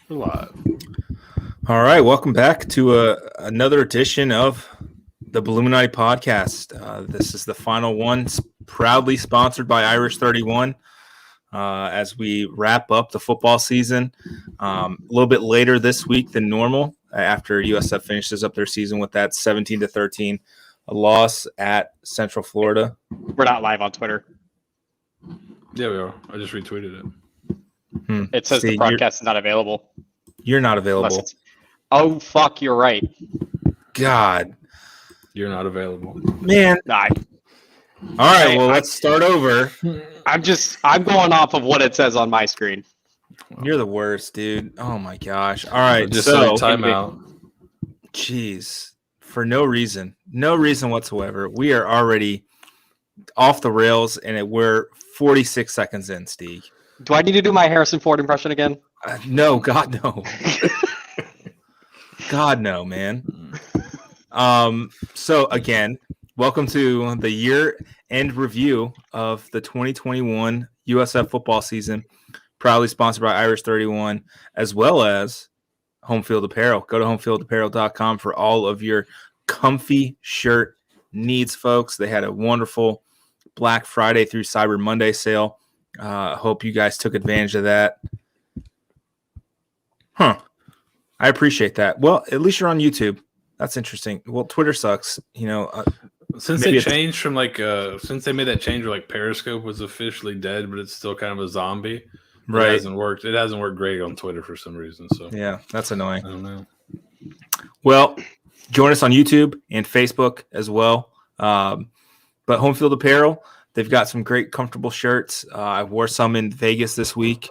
Live. All right, welcome back to another edition of the Bulluminati podcast. This is the final one, proudly sponsored by Irish 31 as we wrap up the football season. A little bit later this week than normal after USF finishes up their season with that 17-13 loss at Central Florida. We're not live on Twitter. Yeah, we are. I just retweeted it. It says the broadcast is not available. You're not available. Oh, fuck, you're right. God. You're not available. Man. Nah, all right, well, let's start over. I'm going off of what it says on my screen. You're the worst, dude. Oh, my gosh. All right, just so timeout. Jeez. For no reason whatsoever. We are already off the rails, and we're 46 seconds in, Steeg. Do I need to do my Harrison Ford impression again? No, God, no. God, no, man. So, again, welcome to the year-end review of the 2021 USF football season, proudly sponsored by Irish 31, as well as Home Field Apparel. Go to homefieldapparel.com for all of your comfy shirt needs, folks. They had a wonderful Black Friday through Cyber Monday sale. Hope you guys took advantage of that. I appreciate that. Well, at least you're on YouTube. That's interesting. Well, Twitter sucks. Since they changed from since they made that change where Periscope was officially dead, but it's still kind of a zombie. Right. It hasn't worked. It hasn't worked great on Twitter for some reason. So yeah, that's annoying. I don't know. Well, join us on YouTube and Facebook as well. But Home Field Apparel, they've got some great comfortable shirts. I wore some in Vegas this week.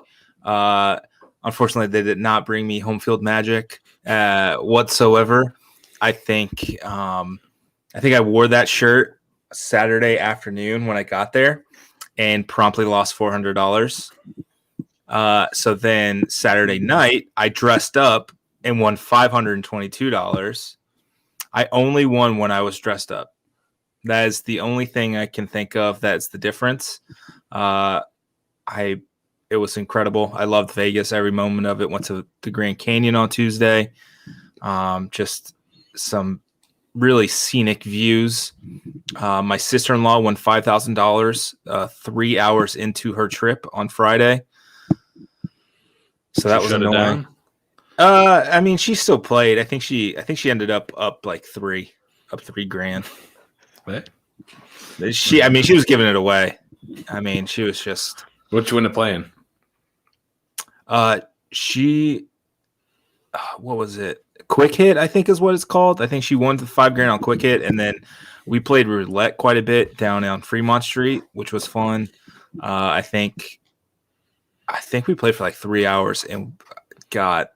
Unfortunately, they did not bring me home field magic whatsoever. I think I wore that shirt Saturday afternoon when I got there and promptly lost $400. So then Saturday night, I dressed up and won $522. I only won when I was dressed up. That is the only thing I can think of that's the difference. It was incredible. I loved Vegas every moment of it. Went to the Grand Canyon on Tuesday. Just some really scenic views. My sister-in-law won $5,000 3 hours into her trip on Friday. So that was annoying. I mean, she still played. I think she ended up $3 grand. What? She was giving it away. I mean, she was just. What you end up playing? What was it? Quick Hit, I think is what it's called. I think she won the $5 grand on Quick Hit, and then we played roulette quite a bit down on Fremont Street, which was fun. I think we played for 3 hours and got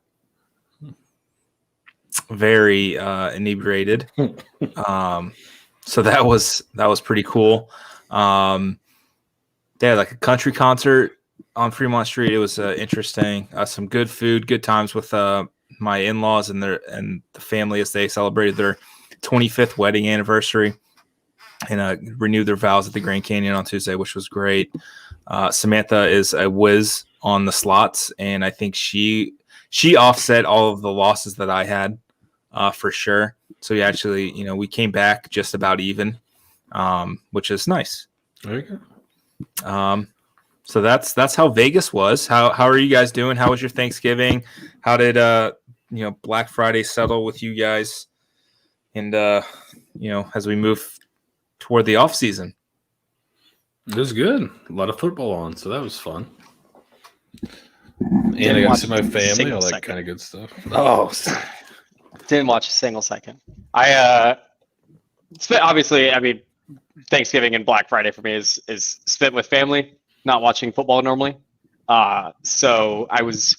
very inebriated. So that was pretty cool. They had a country concert on Fremont Street. It was interesting. Some good food, good times with my in-laws and the family as they celebrated their 25th wedding anniversary and renewed their vows at the Grand Canyon on Tuesday, which was great. Samantha is a whiz on the slots, and I think she offset all of the losses that I had for sure. So we actually, we came back just about even, which is nice. There you go. So that's how Vegas was. How are you guys doing? How was your Thanksgiving? How did Black Friday settle with you guys? And as we move toward the off season, it was good. A lot of football on, so that was fun. And I got to see my family, all that kind of good stuff. Oh, didn't watch a single second. Obviously, Thanksgiving and Black Friday for me is spent with family, not watching football normally. So I was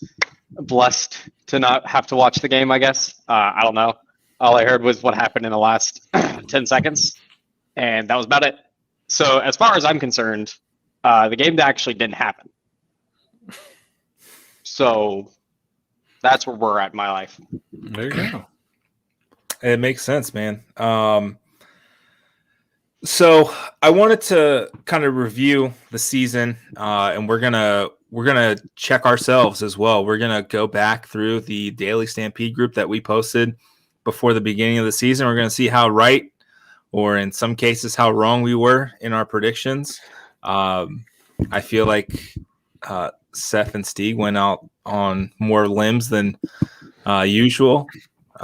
blessed to not have to watch the game, I guess. I don't know. All I heard was what happened in the last 10 seconds, and that was about it. So as far as I'm concerned, the game actually didn't happen. So that's where we're at in my life. There you go. It makes sense, man. So I wanted to kind of review the season, and we're gonna we're going to check ourselves as well. We're going to go back through the Daily Stampede group that we posted before the beginning of the season. We're going to see how right, or in some cases, how wrong we were in our predictions. I feel like Seth and Steeg went out on more limbs than usual.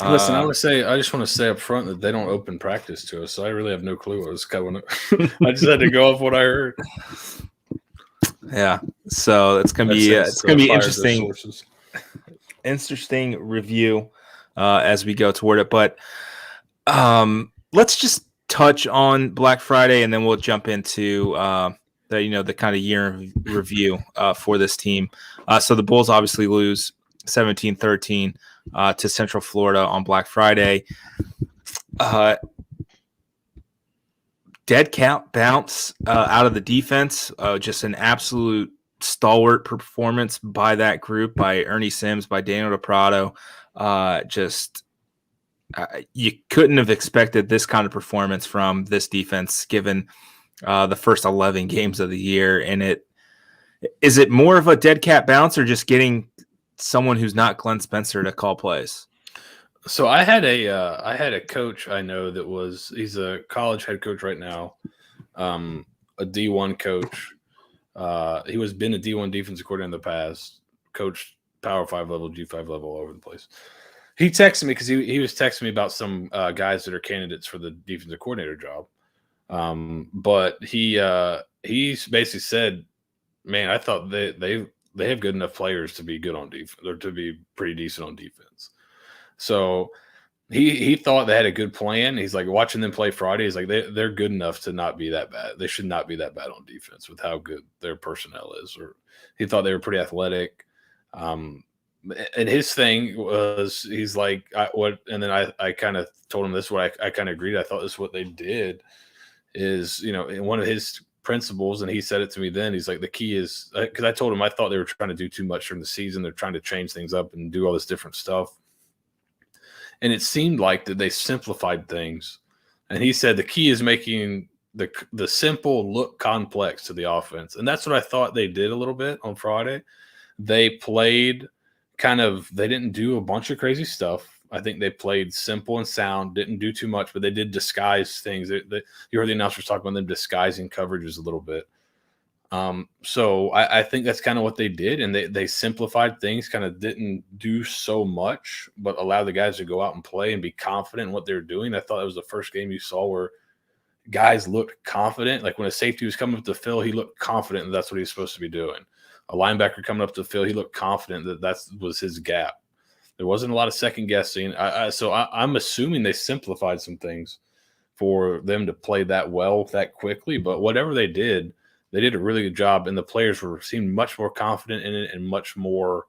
Listen, I just want to say up front that they don't open practice to us, so I really have no clue what was coming. I just had to go off what I heard. Yeah, so it's gonna be interesting. Interesting review as we go toward it, but let's just touch on Black Friday, and then we'll jump into the kind of year review for this team. So the Bulls obviously lose 17-13 to Central Florida on Black Friday. Dead count bounce out of the defense. Just an absolute stalwart performance by that group, by Ernie Sims, by Daniel DePrado. You couldn't have expected this kind of performance from this defense given the first 11 games of the year. And is it more of a dead cat bounce, or just getting someone who's not Glenn Spencer to call plays? So I had a coach I know he's a college head coach right now, a D1 coach. He been a D1 defensive coordinator in the past, coached Power 5 level, G5 level, all over the place. He texted me because he was texting me about some guys that are candidates for the defensive coordinator job. But he basically said, man, I thought they have good enough players to be good on defense, or to be pretty decent on defense. So he thought they had a good plan. He's like, watching them play Friday, he's like, they're good enough to not be that bad. They should not be that bad on defense with how good their personnel is. Or he thought they were pretty athletic. And his thing was, he's like, and then I kind of told him this, what I kind of agreed. I thought this is what they did is, in one of his principles, and he said it to me then, he's like, the key is, because I told him I thought they were trying to do too much during the season. They're trying to change things up and do all this different stuff. And it seemed like that they simplified things. And he said the key is making the simple look complex to the offense. And that's what I thought they did a little bit on Friday. They played they didn't do a bunch of crazy stuff. I think they played simple and sound, didn't do too much, but they did disguise things. You heard the announcers talk about them disguising coverages a little bit. So I think that's kind of what they did, and they simplified things, kind of didn't do so much, but allowed the guys to go out and play and be confident in what they're doing. I thought it was the first game you saw where guys looked confident. Like when a safety was coming up to Phil, he looked confident that's what he was supposed to be doing. A linebacker coming up to Phil, he looked confident that was his gap. There wasn't a lot of second guessing. So I'm assuming they simplified some things for them to play that well, that quickly. But whatever they did a really good job, and the players seemed much more confident in it and much more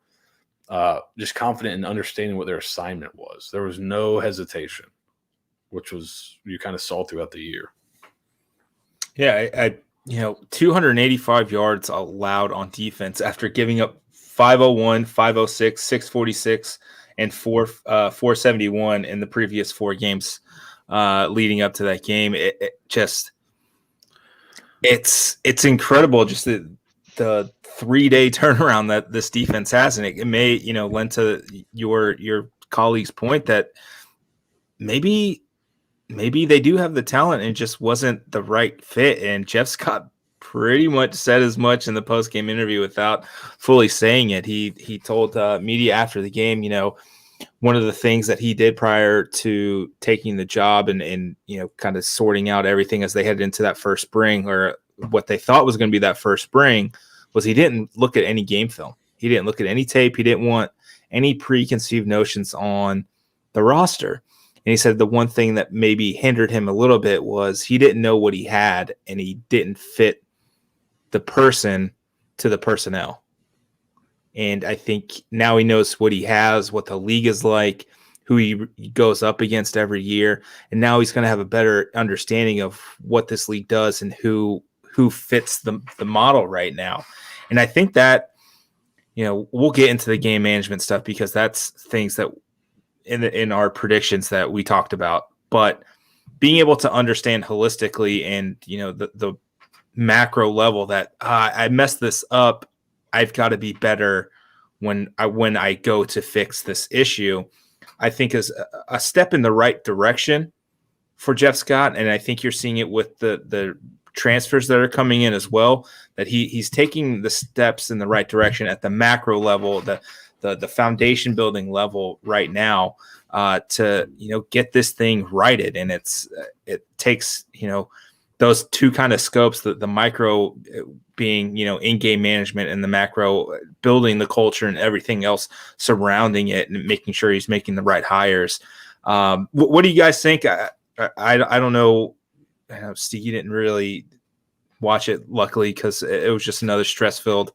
just confident in understanding what their assignment was. There was no hesitation, which was you kind of saw throughout the year. Yeah, 285 yards allowed on defense after giving up 501, 506, 646, and 471 in the previous 4 games leading up to that game. It's incredible just the 3-day turnaround that this defense has, and it may lend to your colleague's point that maybe they do have the talent and it just wasn't the right fit. And Jeff Scott pretty much said as much in the post-game interview without fully saying it. He told media after the game, one of the things that he did prior to taking the job and kind of sorting out everything as they headed into that first spring, or what they thought was going to be that first spring, was he didn't look at any game film. He didn't look at any tape. He didn't want any preconceived notions on the roster. And he said the one thing that maybe hindered him a little bit was he didn't know what he had, and he didn't fit the person to the personnel. And I think now he knows what he has, what the league is like, who he goes up against every year. And now he's going to have a better understanding of what this league does and who fits the model right now. And I think that, we'll get into the game management stuff because that's things that in our predictions that we talked about. But being able to understand holistically and, the macro level that I messed this up I've got to be better when I go to fix this issue, I think is a step in the right direction for Jeff Scott. And I think you're seeing it with the transfers that are coming in as well, that he's taking the steps in the right direction at the macro level, the foundation building level right now, to, get this thing righted. And it takes, those two kind of scopes, the micro being, in-game management, and the macro building the culture and everything else surrounding it, and making sure he's making the right hires. What do you guys think? I don't know. Steve, you didn't really watch it, luckily, because it was just another stress-filled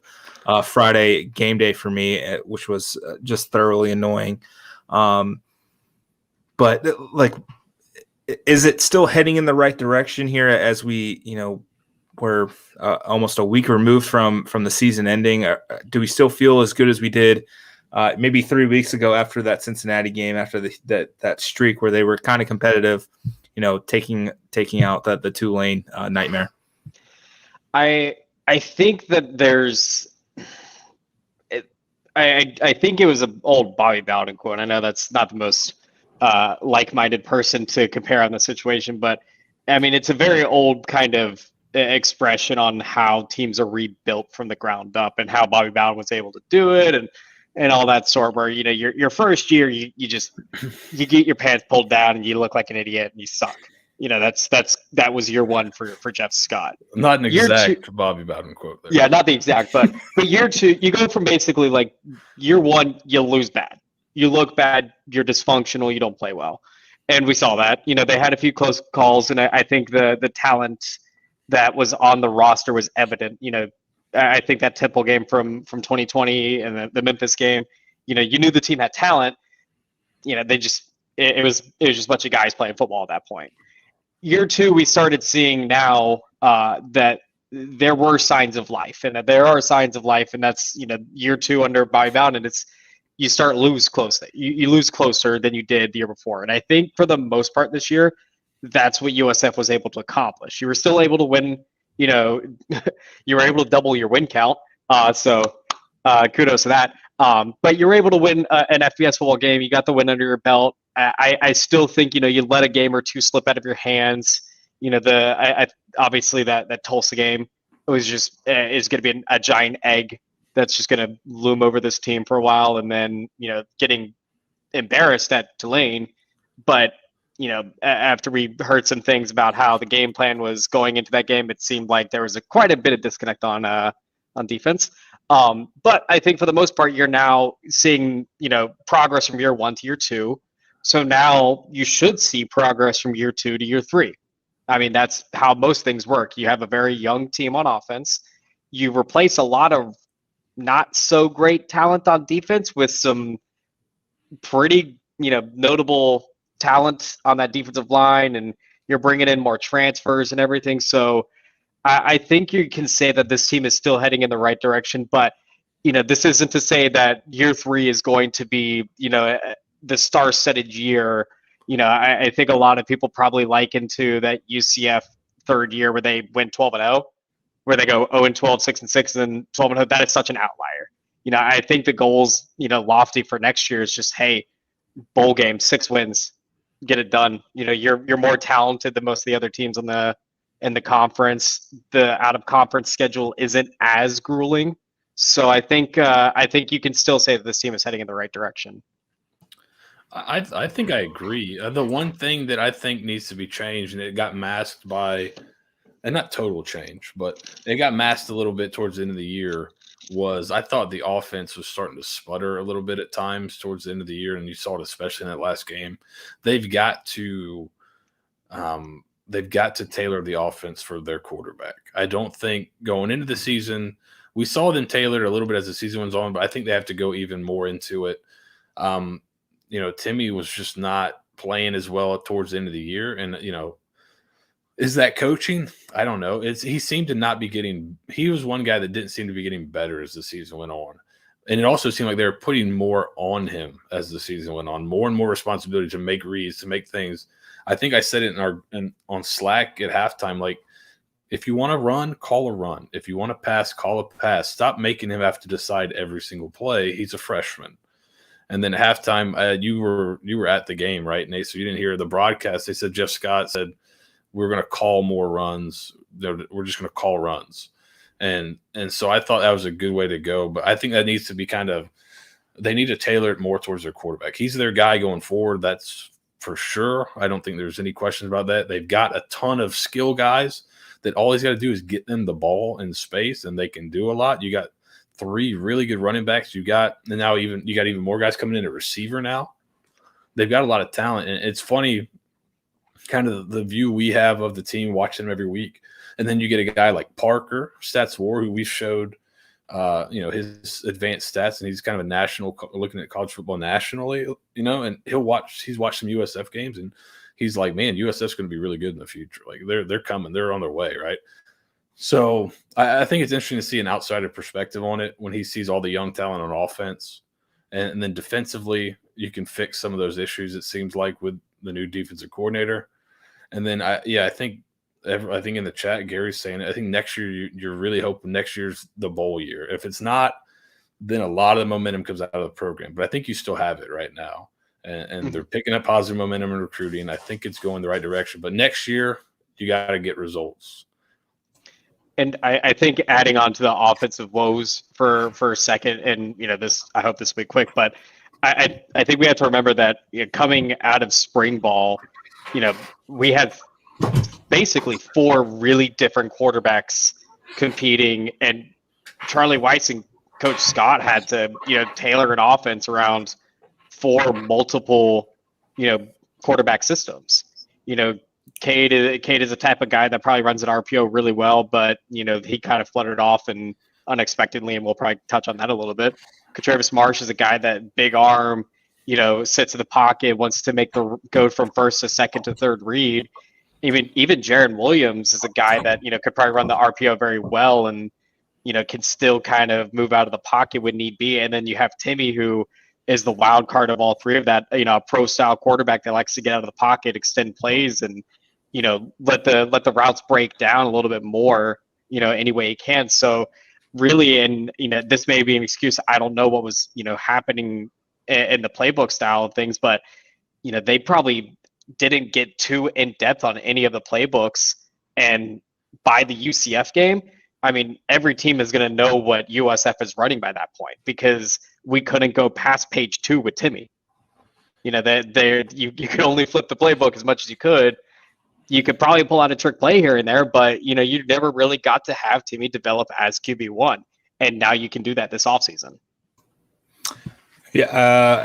Friday game day for me, which was just thoroughly annoying. But like, is it still heading in the right direction here as we, we're almost a week removed from the season ending? Do we still feel as good as we did maybe 3 weeks ago after that Cincinnati game, after that streak where they were kind of competitive, taking out the Tulane nightmare? I think that there's I think it was an old Bobby Bowden quote. I know that's not the most like-minded person to compare on the situation, but I mean, it's a very old kind of expression on how teams are rebuilt from the ground up, and how Bobby Bowden was able to do it, and all that sort, where, your first year, you get your pants pulled down and you look like an idiot and you suck. That was year one for Jeff Scott. Not an exact Bobby Bowden quote there. Yeah, not the exact, but year two, you go from basically like year one, you lose bad. You look bad, you're dysfunctional, you don't play well. And we saw that. They had a few close calls, and I think the talent that was on the roster was evident. I think that Temple game from 2020 and the Memphis game, you knew the team had talent. They just it was just a bunch of guys playing football at that point. Year two, we started seeing now that there were signs of life, and that there are signs of life, and that's year two under Bobby Bowden, and it's you start lose close. You lose closer than you did the year before, and I think for the most part this year, that's what USF was able to accomplish. You were still able to win. You were able to double your win count. So kudos to that. But you were able to win an FBS football game. You got the win under your belt. I still think you let a game or two slip out of your hands. Obviously that Tulsa game was just is going to be a giant egg that's just going to loom over this team for a while, and then getting embarrassed at Tulane. But after we heard some things about how the game plan was going into that game, it seemed like there was quite a bit of disconnect on defense. But I think for the most part, you're now seeing progress from year one to year two. So now you should see progress from year two to year three. I mean, that's how most things work. You have a very young team on offense. You replace a lot of not so great talent on defense with some pretty notable talent on that defensive line, and you're bringing in more transfers and everything. So I think you can say that this team is still heading in the right direction, but this isn't to say that year three is going to be the star-studded year. I think a lot of people probably liken to that UCF third year where they went 12-0, where they go 0-12, 6-6, and then 12-0. That is such an outlier. I think the goals lofty for next year is just, hey, bowl game, 6 wins. Get it done. You're more talented than most of the other teams in the conference. The out of conference schedule isn't as grueling, so I think you can still say that this team is heading in the right direction. I think I agree. The one thing that I think needs to be changed, and it got masked by, and not total change, but it got masked a little bit towards the end of the year, was I thought the offense was starting to sputter a little bit at times towards the end of the year, and you saw it especially in that last game. They've got to tailor the offense for their quarterback. I don't think going into the season, we saw them tailored a little bit as the season went on, but I think they have to go even more into it. Timmy was just not playing as well towards the end of the year, and is that coaching? I don't know. He seemed to not be getting – he was one guy that didn't seem to be getting better as the season went on. And it also seemed like they were putting more on him as the season went on, more and more responsibility to make reads, to make things. I think I said it on Slack at halftime, like If you want to run, call a run. If you want to pass, call a pass. Stop making him have to decide every single play. He's a freshman. And then at halftime, you were at the game, right, Nate? So you didn't hear the broadcast. They said Jeff Scott said, we're going to call more runs. We're just going to call runs. And so I thought that was a good way to go. But I think that needs to be they need to tailor it more towards their quarterback. He's their guy going forward. That's for sure. I don't think there's any questions about that. They've got a ton of skill guys that all he's got to do is get them the ball in space, and they can do a lot. You got 3 really good running backs. You got even more guys coming in at receiver now. They've got a lot of talent, and it's funny, kind of the view we have of the team, watching them every week, and then you get a guy like Parker Stats War, who we showed, his advanced stats, and he's kind of a national, looking at college football nationally, and he's watched some USF games, and he's like, man, USF's going to be really good in the future. Like they're coming, they're on their way, right? So I think it's interesting to see an outsider perspective on it when he sees all the young talent on offense, and then defensively, you can fix some of those issues. It seems like with the new defensive coordinator, and then I think in the chat, Gary's saying it. I think next year you're really hoping next year's the bowl year. If it's not, then a lot of the momentum comes out of the program. But I think you still have it right now, and they're picking up positive momentum in recruiting. I think it's going the right direction. But next year, you got to get results. And I think adding on to the offensive woes for a second, and I hope this will be quick, but I think we have to remember that coming out of spring ball, we had basically 4 really different quarterbacks competing, and Charlie Weiss and Coach Scott had to tailor an offense around 4 multiple quarterback systems. Cade is a type of guy that probably runs an RPO really well, but he kind of fluttered off and unexpectedly, and we'll probably touch on that a little bit. Travis Marsh is a guy that big arm, sits in the pocket, wants to go from first to second to third read. Even Jaron Williams is a guy that could probably run the RPO very well, and can still kind of move out of the pocket when need be. And then you have Timmy, who is the wild card of all 3 of that. A pro style quarterback that likes to get out of the pocket, extend plays, and let the routes break down a little bit more, any way he can. So really, and this may be an excuse. I don't know what was happening in the playbook style of things, but they probably didn't get too in depth on any of the playbooks. And by the UCF game, I mean, every team is going to know what USF is running by that point, because we couldn't go past page 2 with Timmy. You could only flip the playbook as much as you could. You could probably pull out a trick play here and there, but you never really got to have Timmy develop as QB1, and now you can do that this offseason. Yeah,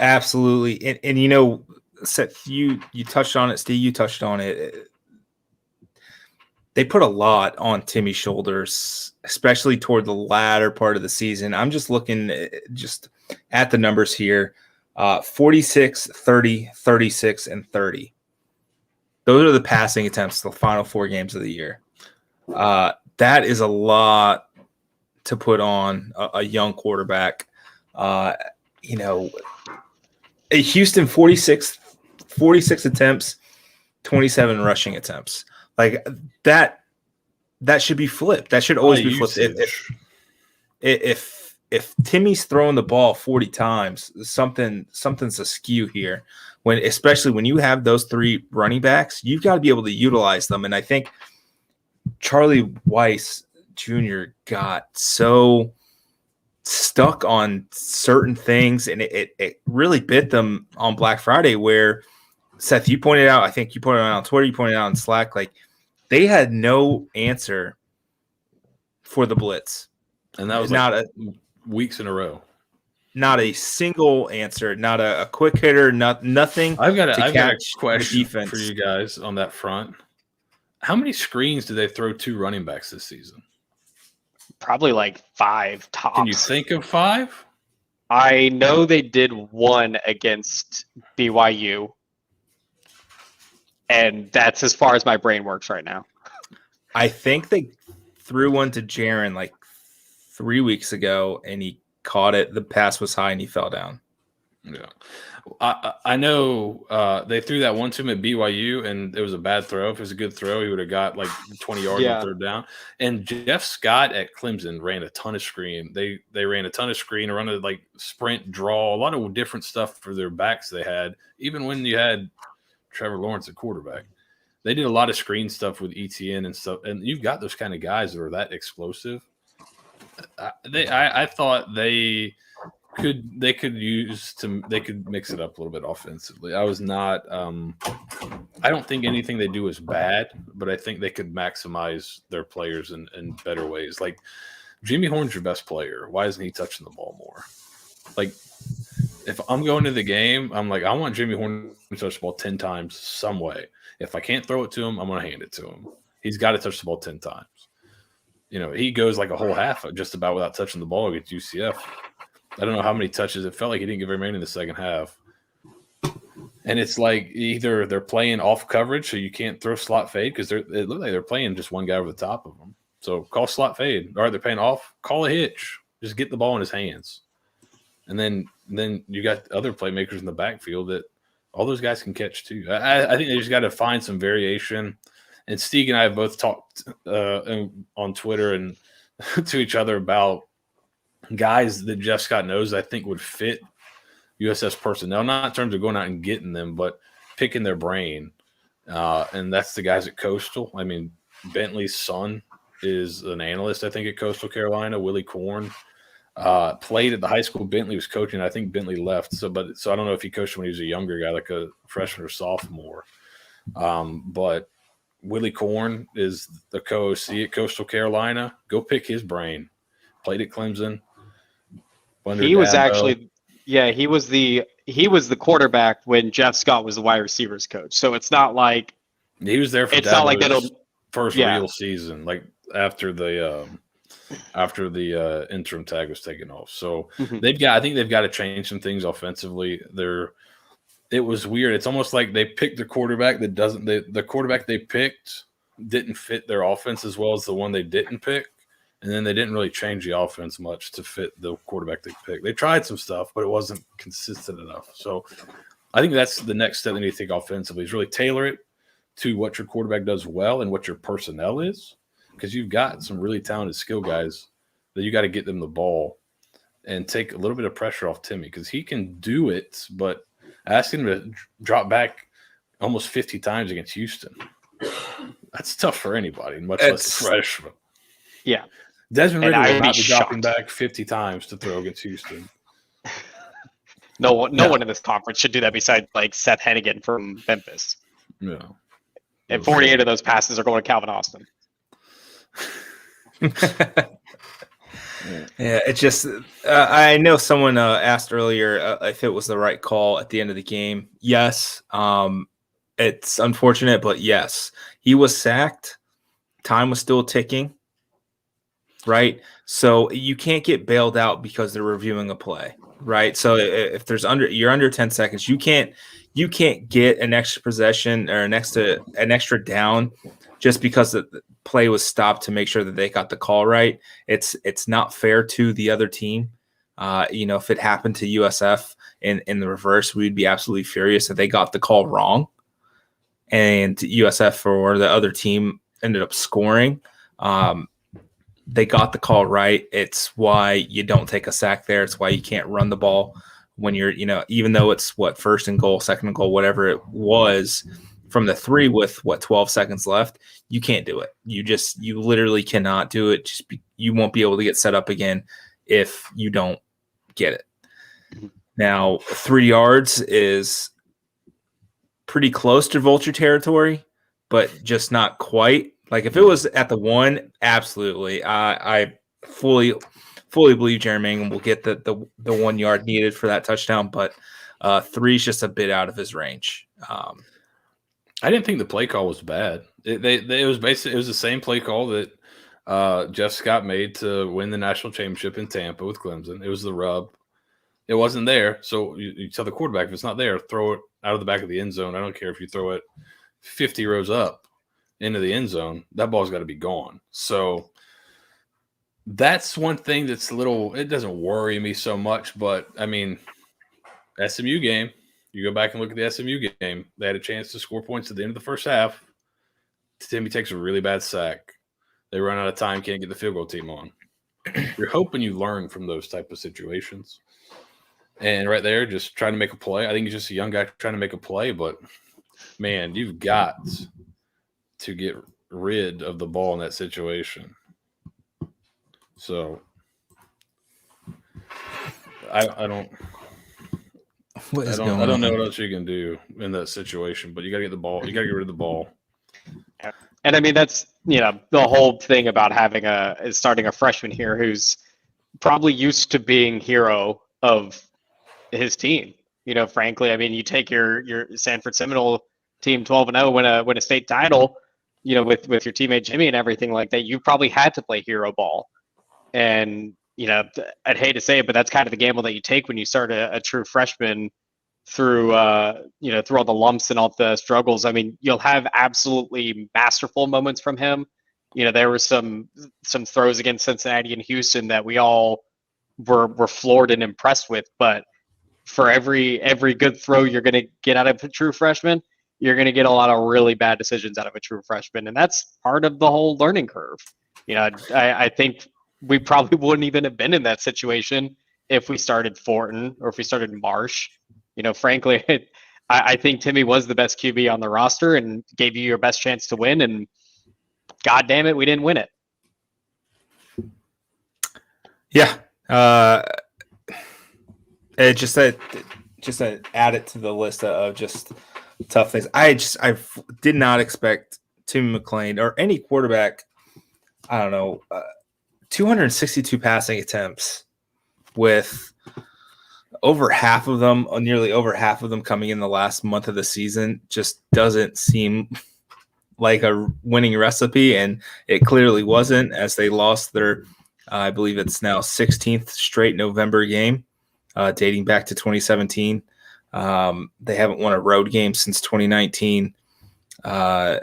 absolutely. And Seth, you touched on it. Steve, you touched on it. They put a lot on Timmy's shoulders, especially toward the latter part of the season. I'm just looking at the numbers here. 46, 30, 36, and 30. Those are the passing attempts the final 4 games of the year. That is a lot to put on a young quarterback. Houston, 46 attempts, 27 rushing attempts. Like that should be flipped. That should always be flipped. If Timmy's throwing the ball 40 times, something's askew here. Especially when you have those 3 running backs, you've got to be able to utilize them. And I think Charlie Weiss Jr. got so stuck on certain things, and it really bit them on Black Friday, where Seth, you pointed out, I think you pointed out on Twitter, you pointed out on Slack, like they had no answer for the blitz. And that was weeks in a row. Not a single answer, not a quick hitter, nothing. I've got a question for you guys on that front. How many screens did they throw 2 running backs this season? Probably like 5 tops. Can you think of 5? I know they did 1 against BYU, and that's as far as my brain works right now. I think they threw one to Jaron like 3 weeks ago, and he caught it. The pass was high, and he fell down. Yeah, I know they threw that one to him at BYU, and it was a bad throw. If it was a good throw, he would have got like 20 yards on third down. And Jeff Scott at Clemson ran a ton of screen. They ran a ton of screen, run a like sprint, draw, a lot of different stuff for their backs they had. Even when you had Trevor Lawrence at quarterback, they did a lot of screen stuff with ETN and stuff. And you've got those kind of guys that are that explosive. I thought they could mix it up a little bit offensively. I was not I don't think anything they do is bad, but I think they could maximize their players in better ways. Like Jimmy Horn's your best player. Why isn't he touching the ball more? Like if I'm going to the game, I'm like, I want Jimmy Horn to touch the ball 10 times some way. If I can't throw it to him, I'm going to hand it to him. He's got to touch the ball 10 times. You know, he goes like a whole half just about without touching the ball against UCF. I don't know how many touches. It felt like he didn't get very many in the second half. And it's like either they're playing off coverage so you can't throw slot fade because it looked like they're playing just one guy over the top of them. So call slot fade. All right, they're paying off. Call a hitch. Just get the ball in his hands. And then you got other playmakers in the backfield that all those guys can catch too. I think they just got to find some variation. And Steeg and I have both talked on Twitter and to each other about guys that Jeff Scott knows I think would fit USF's personnel, not in terms of going out and getting them, but picking their brain. And that's the guys at Coastal. I mean, Bentley's son is an analyst, I think, at Coastal Carolina. Willie Korn played at the high school Bentley was coaching. I think Bentley left. So I don't know if he coached when he was a younger guy, like a freshman or sophomore. But Willie Korn is the co-OC at Coastal Carolina. Go pick his brain. Played at Clemson. He was actually, he was the quarterback when Jeff Scott was the wide receivers coach. So it's not like he was there for it's not like first real season, like after the interim tag was taken off. So I think they've got to change some things offensively. It was weird. It's almost like they picked the quarterback that the quarterback they picked didn't fit their offense as well as the one they didn't pick. And then they didn't really change the offense much to fit the quarterback they picked. They tried some stuff, but it wasn't consistent enough. So I think that's the next step they need to take offensively is really tailor it to what your quarterback does well and what your personnel is. Because you've got some really talented skill guys that you got to get them the ball and take a little bit of pressure off Timmy because he can do it, but asking him to drop back almost 50 times against Houston, that's tough for anybody, much less a freshman. Yeah. Desmond Ridder will not be dropping back 50 times to throw against Houston. No one in this conference should do that besides like Seth Hennigan from Memphis. Yeah. And 48 of those passes are going to Calvin Austin. Yeah, it's just I know someone asked earlier if it was the right call at the end of the game. Yes. It's unfortunate, but yes. He was sacked. Time was still ticking. Right? So you can't get bailed out because they're reviewing a play. Right? So if you're under 10 seconds, you can't get an extra possession or an extra down just because the play was stopped to make sure that they got the call right. It's not fair to the other team. If it happened to USF in the reverse, we'd be absolutely furious if they got the call wrong and USF or the other team ended up scoring. They got the call right. It's why you don't take a sack there. It's why you can't run the ball when you're, even though it's first and goal, second and goal, whatever it was from the 3 with 12 seconds left, you can't do it. You literally cannot do it. You won't be able to get set up again if you don't get it. Now, 3 yards is pretty close to vulture territory, but just not quite. Like if it was at the 1, absolutely. I fully believe Jeremy Ingham will get the 1 yard needed for that touchdown, but 3 is just a bit out of his range. I didn't think the play call was bad. It was the same play call that Jeff Scott made to win the national championship in Tampa with Clemson. It was the rub. It wasn't there, so you tell the quarterback if it's not there, throw it out of the back of the end zone. I don't care if you throw it 50 rows up into the end zone. That ball's got to be gone. So that's one thing that's it doesn't worry me so much, but I mean, SMU game. You go back and look at the SMU game. They had a chance to score points at the end of the first half. Timmy takes a really bad sack. They run out of time, can't get the field goal team on. You're hoping you learn from those type of situations. And right there, just trying to make a play. I think he's just a young guy trying to make a play, but, man, you've got to get rid of the ball in that situation. So I don't know what else you can do in that situation, but you got to get the ball. You got to get rid of the ball. And I mean, that's, the whole thing about starting a freshman here who's probably used to being hero of his team. Frankly, I mean, you take your Sanford Seminole team 12-0, win a state title, with your teammate Jimmy and everything like that. You probably had to play hero ball. And, I'd hate to say it, but that's kind of the gamble that you take when you start a true freshman through all the lumps and all the struggles. I mean, you'll have absolutely masterful moments from him. There were some throws against Cincinnati and Houston that we all were floored and impressed with. But for every good throw you're going to get out of a true freshman, you're going to get a lot of really bad decisions out of a true freshman. And that's part of the whole learning curve. I think we probably wouldn't even have been in that situation if we started Fortin or if we started Marsh. Frankly, I think Timmy was the best QB on the roster and gave you your best chance to win. And God damn it, we didn't win it. Yeah. It just to add it to the list of just tough things. I did not expect Timmy Mcclain or any quarterback. I don't know, 262 passing attempts with nearly over half of them coming in the last month of the season just doesn't seem like a winning recipe, and it clearly wasn't, as they lost their, I believe it's now 16th straight November game, dating back to 2017. They haven't won a road game since 2019. They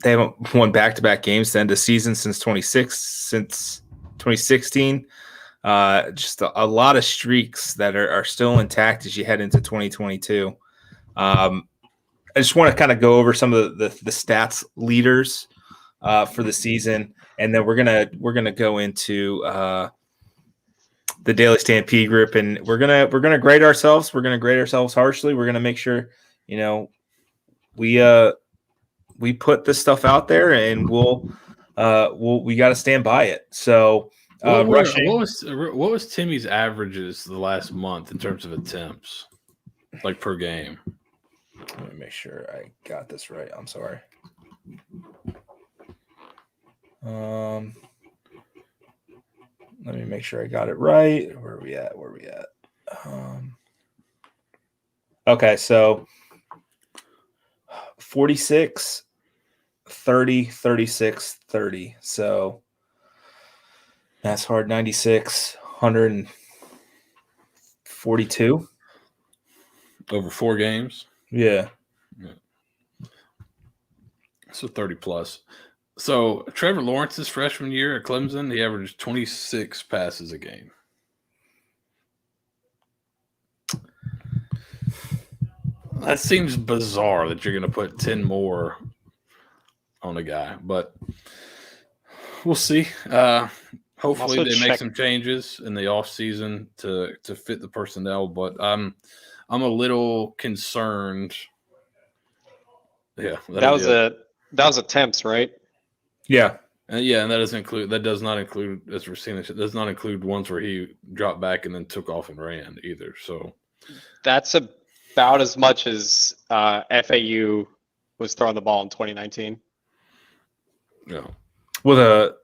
haven't won back-to-back games to end the season since 2016. Just a lot of streaks that are still intact as you head into 2022. I just want to kind of go over some of the stats leaders for the season, and then we're gonna go into the Daily Stampede group, and we're gonna grade ourselves. We're gonna grade ourselves harshly. We're gonna make sure we put this stuff out there, and we got to stand by it. So. What was Timmy's averages the last month in terms of attempts, like per game? Let me make sure I got this right. I'm sorry. Let me make sure I got it right. Where are we at? Okay, so 46, 30, 36, 30. So that's hard. 96, 142 over 4 games. Yeah. So 30 plus. So Trevor Lawrence's freshman year at Clemson, he averaged 26 passes a game. That seems bizarre that you're going to put 10 more on a guy, but we'll see. Hopefully they make some changes in the offseason to fit the personnel, but I'm a little concerned. Yeah, that was attempts, right? Yeah. And that does not include, as we're seeing, it does not include ones where he dropped back and then took off and ran either. So that's about as much as FAU was throwing the ball in 2019. Yeah. Well,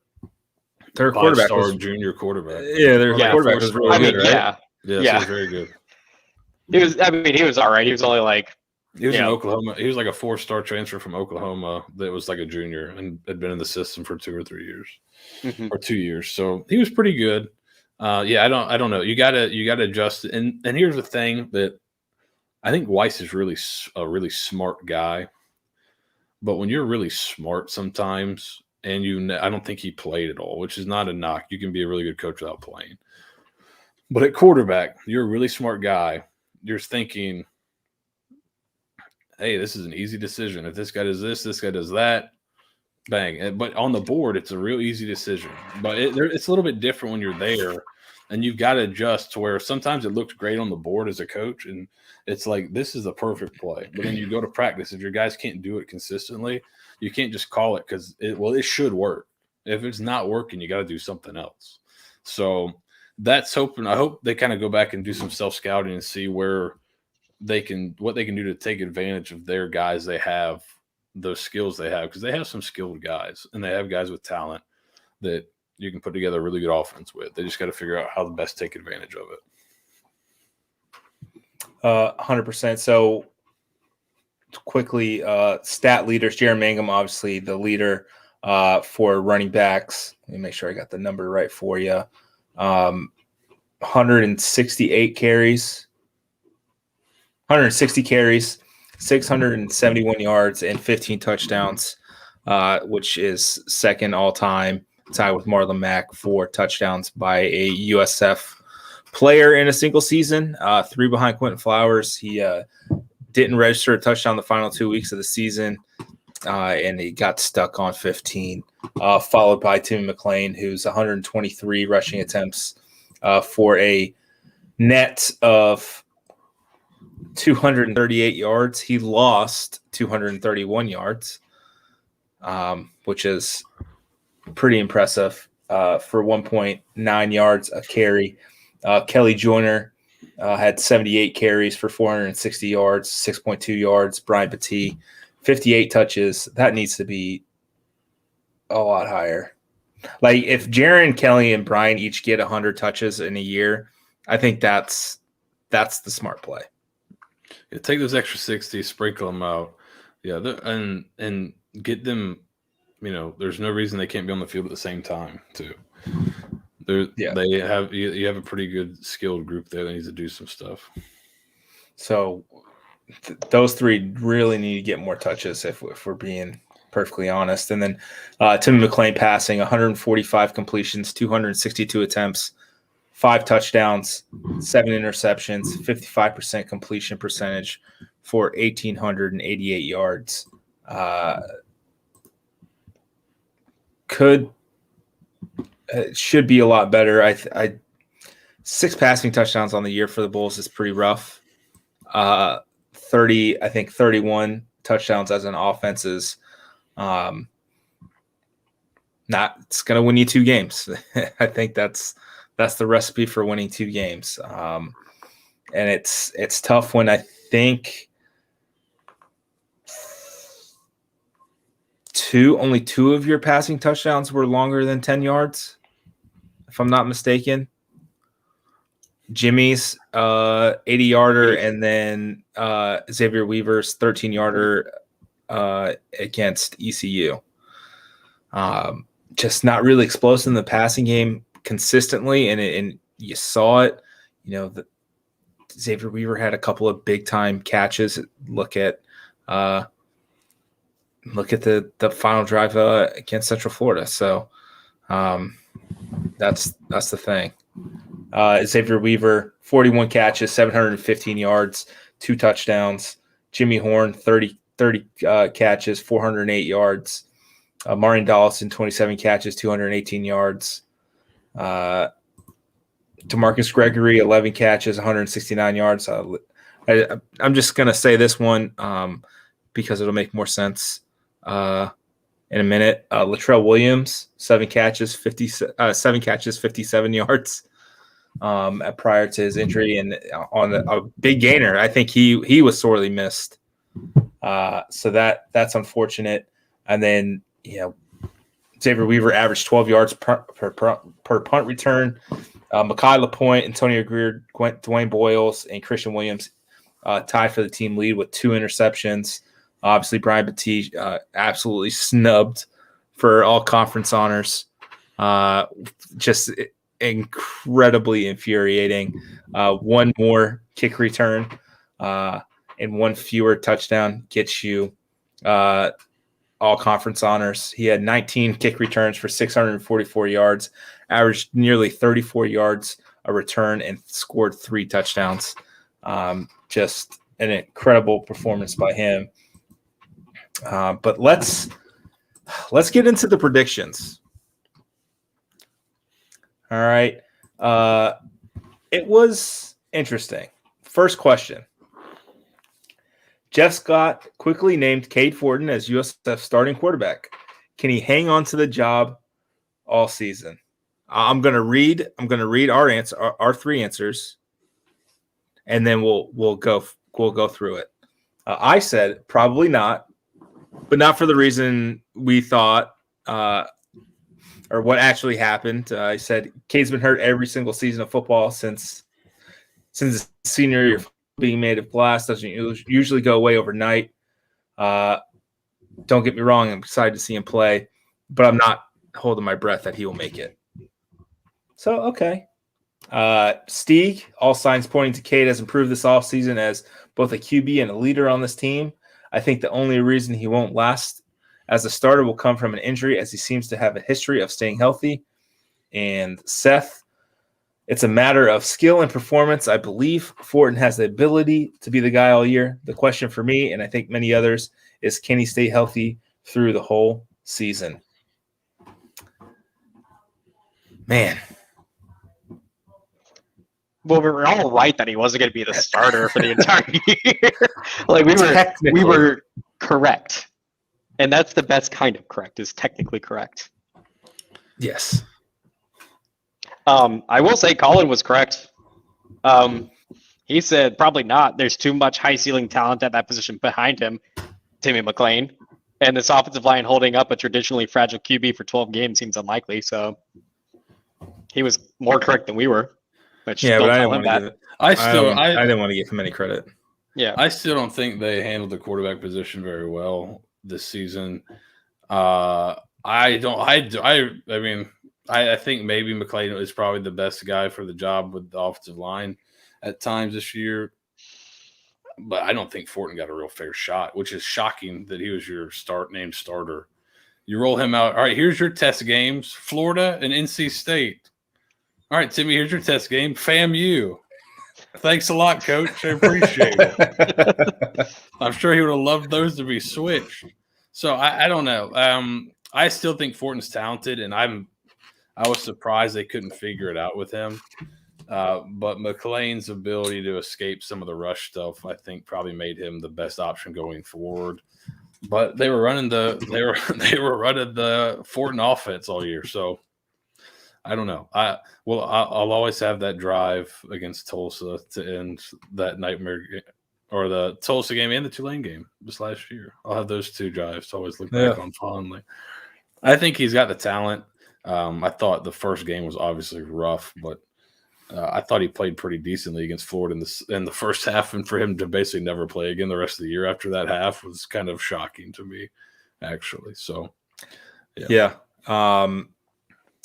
their quarterback was junior quarterback. Yeah, their quarterback was really good, right? Yeah, he was very good. He was all right. He was only like he was in Oklahoma. He was like a 4-star transfer from Oklahoma that was like a junior and had been in the system for 2 or 3 years, or 2 years. So he was pretty good. I don't know. You gotta adjust. And here's the thing that I think Weiss is really a really smart guy, but when you're really smart sometimes, and I don't think he played at all, which is not a knock. You can be a really good coach without playing. But at quarterback, you're a really smart guy. You're thinking, hey, this is an easy decision. If this guy does this guy does that, bang. But on the board, it's a real easy decision. But it's a little bit different when you're there, and you've got to adjust to where sometimes it looks great on the board as a coach, and it's like, this is the perfect play. But then you go to practice. If your guys can't do it consistently, you can't just call it because it should work. If it's not working, you got to do something else. So that's hoping. I hope they kind of go back and do some self-scouting and see what they can do to take advantage of their guys they have, those skills they have, because they have some skilled guys and they have guys with talent that you can put together a really good offense with. They just got to figure out how to best take advantage of it. 100%. So quickly, stat leaders, Jaron Mangum, obviously the leader for running backs. Let me make sure I got the number right for you. 168 carries, 160 carries, 671 yards, and 15 touchdowns, which is second all-time, tied with Marlon Mack for touchdowns by a USF player in a single season, 3 behind Quentin Flowers. He didn't register a touchdown the final 2 weeks of the season, and he got stuck on 15, followed by Timmy Mcclain, who's 123 rushing attempts for a net of 238 yards. He lost 231 yards, which is pretty impressive for 1.9 yards a carry. Kelly Joyner had 78 carries for 460 yards, 6.2 yards. Brian Petit, 58 touches. That needs to be a lot higher. Like, if Jaron, Kelly, and Brian each get 100 touches in a year, I think that's the smart play. Yeah, take those extra 60, sprinkle them out. Yeah, and get them. There's no reason they can't be on the field at the same time too. You have a pretty good skilled group there that needs to do some stuff. So those three really need to get more touches if we're being perfectly honest. And then Timmy Mcclain passing, 145 completions, 262 attempts, 5 touchdowns, 7 interceptions, 55% completion percentage for 1,888 yards. Should be a lot better. 6 passing touchdowns on the year for the Bulls is pretty rough. 31 touchdowns as an offense is it's going to win you 2 games. I think that's the recipe for winning 2 games. And it's tough when I think only 2 of your passing touchdowns were longer than 10 yards, if I'm not mistaken. Jimmy's 80-yarder, and then Xavier Weaver's 13-yarder against ECU. Just not really explosive in the passing game consistently, and you saw it. Xavier Weaver had a couple of big-time catches. Look at the final drive against Central Florida. So that's the thing. Xavier Weaver, 41 catches, 715 yards, 2 touchdowns. Jimmy Horn, 30 catches, 408 yards. Marion Dawson, 27 catches, 218 yards. DeMarcus Gregory, 11 catches, 169 yards. I'm just going to say this one because it'll make more sense in a minute. Latrell Williams, 7 catches, 57 yards prior to his injury, and on a big gainer. I think he was sorely missed. So that's unfortunate. And then, Xavier Weaver averaged 12 yards per punt return. Mekhi LaPointe, Antonio Greer, Dwayne Boyles, and Christian Williams tied for the team lead with 2 interceptions. Obviously, Brian Petit absolutely snubbed for all conference honors. Just incredibly infuriating. 1 more kick return and 1 fewer touchdown gets you all conference honors. He had 19 kick returns for 644 yards, averaged nearly 34 yards a return and scored 3 touchdowns. Just an incredible performance by him. But let's get into the predictions. All right. It was interesting. First question. Jeff Scott quickly named Cade Fortin as USF starting quarterback. Can he hang on to the job all season? I'm going to read our 3 answers, and then we'll go through it. I said probably not, but not for the reason we thought or what actually happened. I said Cade's been hurt every single season of football since his senior year. Being made of glass doesn't usually go away overnight. Don't get me wrong, I'm excited to see him play, but I'm not holding my breath that he will make it. So, okay. Steeg, all signs pointing to Cade has improved this offseason as both a QB and a leader on this team. I think the only reason he won't last as a starter will come from an injury, as he seems to have a history of staying healthy. And Seth, it's a matter of skill and performance. I believe Fortin has the ability to be the guy all year. The question for me, and I think many others, is can he stay healthy through the whole season? Man. Well, we were all right that he wasn't going to be the starter for the entire year. Like we were correct. And that's the best kind of correct, is technically correct. Yes. I will say Colin was correct. He said probably not. There's too much high ceiling talent at that position behind him, Timmy Mcclain. And this offensive line holding up a traditionally fragile QB for 12 games seems unlikely. So he was more correct than we were. But I didn't want to give it. I didn't want to give him any credit. Yeah, I still don't think they handled the quarterback position very well this season. I think maybe Mcclain is probably the best guy for the job with the offensive line at times this year. But I don't think Fortin got a real fair shot, which is shocking that he was your named starter. You roll him out. All right, here's your test games, Florida and NC State. All right, Timmy, here's your test game, FAMU. Thanks a lot, Coach. I appreciate it. I'm sure he would have loved those to be switched. So I don't know. I still think Fortin's talented, and I was surprised they couldn't figure it out with him. But McClain's ability to escape some of the rush stuff, I think, probably made him the best option going forward. But they were running the Fortin offense all year, so I don't know. I'll always have that drive against Tulsa to end that nightmare, or the Tulsa game and the Tulane game this last year. I'll have those 2 drives to always look back on fondly. I think he's got the talent. I thought the first game was obviously rough, but I thought he played pretty decently against Florida in the first half, and for him to basically never play again the rest of the year after that half was kind of shocking to me, actually. So, yeah.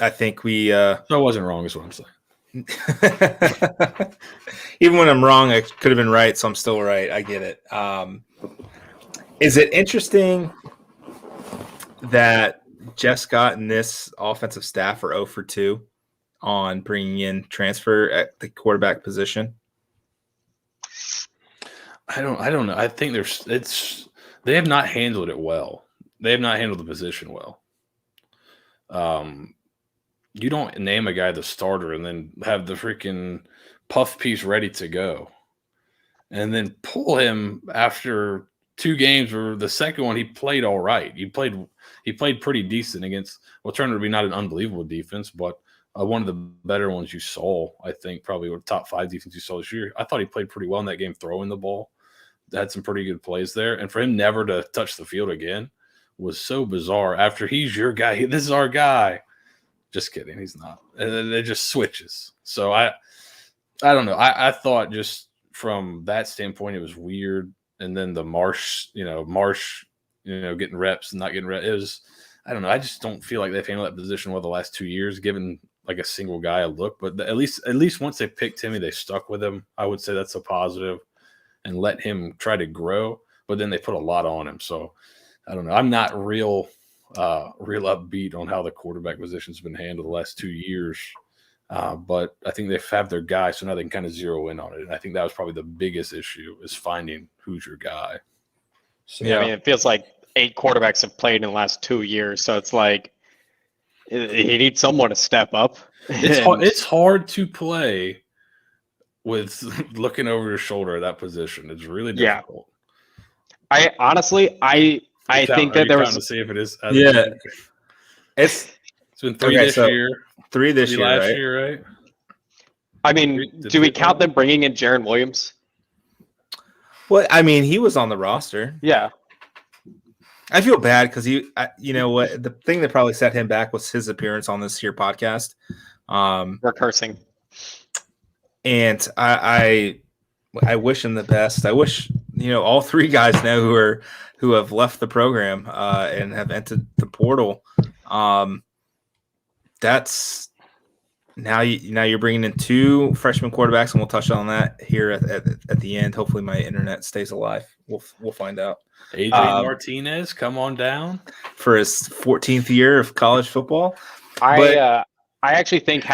I think so I wasn't wrong, is what I'm saying. Even when I'm wrong, I could have been right, so I'm still right. I get it. Is it interesting that Jeff Scott and this offensive staff are 0 for 2 on bringing in transfer at the quarterback position? I don't know. I think they have not handled it well. They have not handled the position well. You don't name a guy the starter and then have the freaking puff piece ready to go, and then pull him after 2 games, or the second one he played all right. He played pretty decent against what turned out to be not an unbelievable defense, but one of the better ones you saw. I think probably the top 5 defense you saw this year. I thought he played pretty well in that game, throwing the ball. Had some pretty good plays there, and for him never to touch the field again was so bizarre. After he's your guy, this is our guy. Just kidding, he's not. And then it just switches. So I don't know. I thought just from that standpoint it was weird. And then the Marsh, getting reps and not getting reps. It was, I don't know. I just don't feel like they've handled that position well the last 2 years, given like a single guy a look. But at least once they picked Timmy, they stuck with him. I would say that's a positive, and let him try to grow. But then they put a lot on him. So I don't know. I'm not real upbeat on how the quarterback position's been handled the last 2 years. But I think they have their guy, so now they can kind of zero in on it. And I think that was probably the biggest issue is finding who's your guy. So, I mean, it feels like 8 quarterbacks have played in the last 2 years, so it's like he needs someone to step up. It's hard to play with looking over your shoulder at that position. It's really difficult. I honestly, I think that there was to see if it is. It's been 3 this year. 3 this year, last right? year, right? I mean, do we count them bringing in Jaron Williams? Well, I mean, he was on the roster. Yeah. I feel bad because you know what? The thing that probably set him back was his appearance on this here podcast. We're cursing. And I wish him the best. I wish, all 3 guys now who have left the program and have entered the portal. That's now you're bringing in 2 freshman quarterbacks, and we'll touch on that here at the end. Hopefully, my internet stays alive. We'll find out. Adrian Martinez, come on down for his 14th year of college football. I actually think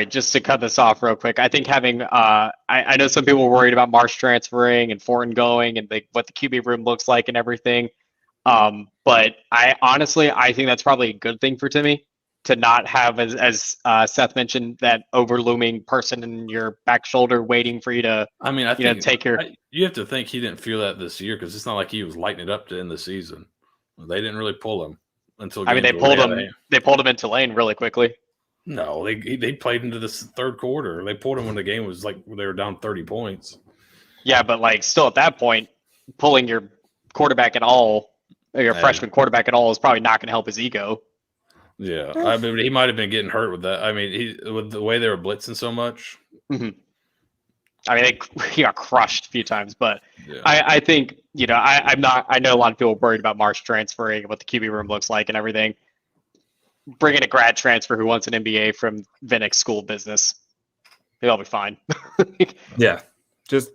just to cut this off real quick, I think having I know some people were worried about Marsh transferring and Fortin going and what the QB room looks like and everything. But I think that's probably a good thing for Timmy to not have, as Seth mentioned, that overlooming person in your back shoulder waiting for you to. I mean, I think take your. You have to think he didn't feel that this year because it's not like he was lighting it up to end the season. They didn't really pull him until. They pulled him. They pulled him into lane really quickly. No, they played into this third quarter. They pulled him when the game was like they were down 30 points. Yeah, but still at that point, pulling your quarterback at all, or your freshman quarterback at all, is probably not going to help his ego. Yeah, I mean, he might have been getting hurt with that. I mean, with the way they were blitzing so much. Mm-hmm. I mean, he got crushed a few times, but I think I'm not. I know a lot of people are worried about Marsh transferring and what the QB room looks like and everything. Bring in a grad transfer who wants an MBA from Vinnick School of Business. They'll be fine. Yeah, just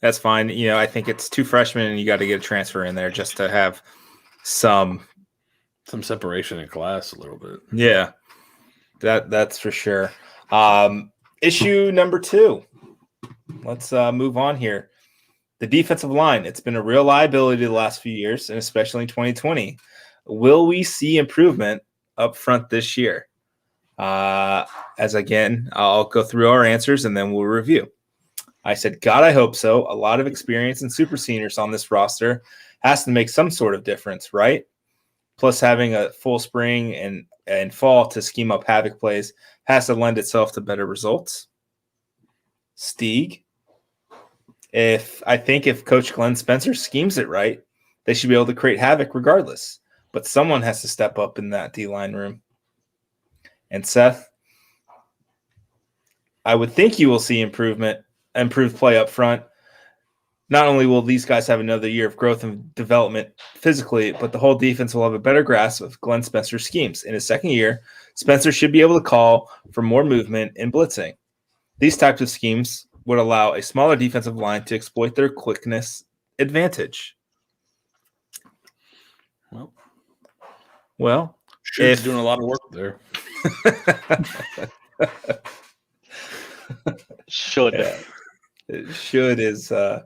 that's fine. I think it's 2 freshmen, and you got to get a transfer in there just to have some separation in class a little bit. Yeah, that's for sure. Issue number 2. Let's move on here. The defensive line. It's been a real liability the last few years, and especially in 2020. Will we see improvement up front this year? As again, I'll go through our answers and then we'll review. I said, God, I hope so. A lot of experience and super seniors on this roster has to make some sort of difference, right? Plus, having a full spring and fall to scheme up havoc plays has to lend itself to better results. Steeg, I think if Coach Glenn Spencer schemes it right, they should be able to create havoc regardless. But someone has to step up in that D-line room. And Seth, I would think you will see improved play up front. Not only will these guys have another year of growth and development physically, but the whole defense will have a better grasp of Glenn Spencer's schemes. In his second year, Spencer should be able to call for more movement and blitzing. These types of schemes would allow a smaller defensive line to exploit their quickness advantage. Well, Shood's doing a lot of work there. Should. Should is I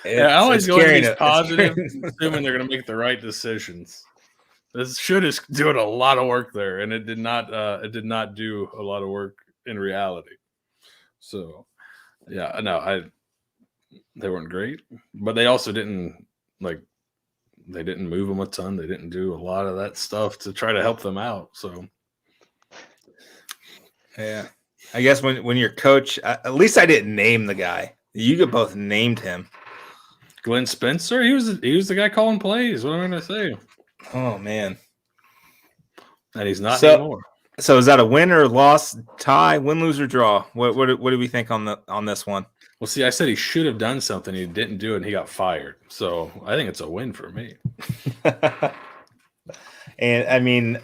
always go into these positive, assuming they're going to make the right decisions. This should is doing a lot of work there, and it did not do a lot of work in reality. So, yeah, no, they weren't great, but they also didn't they didn't move them a ton. They didn't do a lot of that stuff to try to help them out. So, yeah, I guess when your coach, at least I didn't name the guy. You both named him. Glenn Spencer. He was the guy calling plays. What am I going to say? Oh man, and he's not anymore. So is that a win or loss, tie, win, lose, or draw? What do we think on this one? Well, see, I said he should have done something. He didn't do it, and he got fired. So I think it's a win for me. And I mean,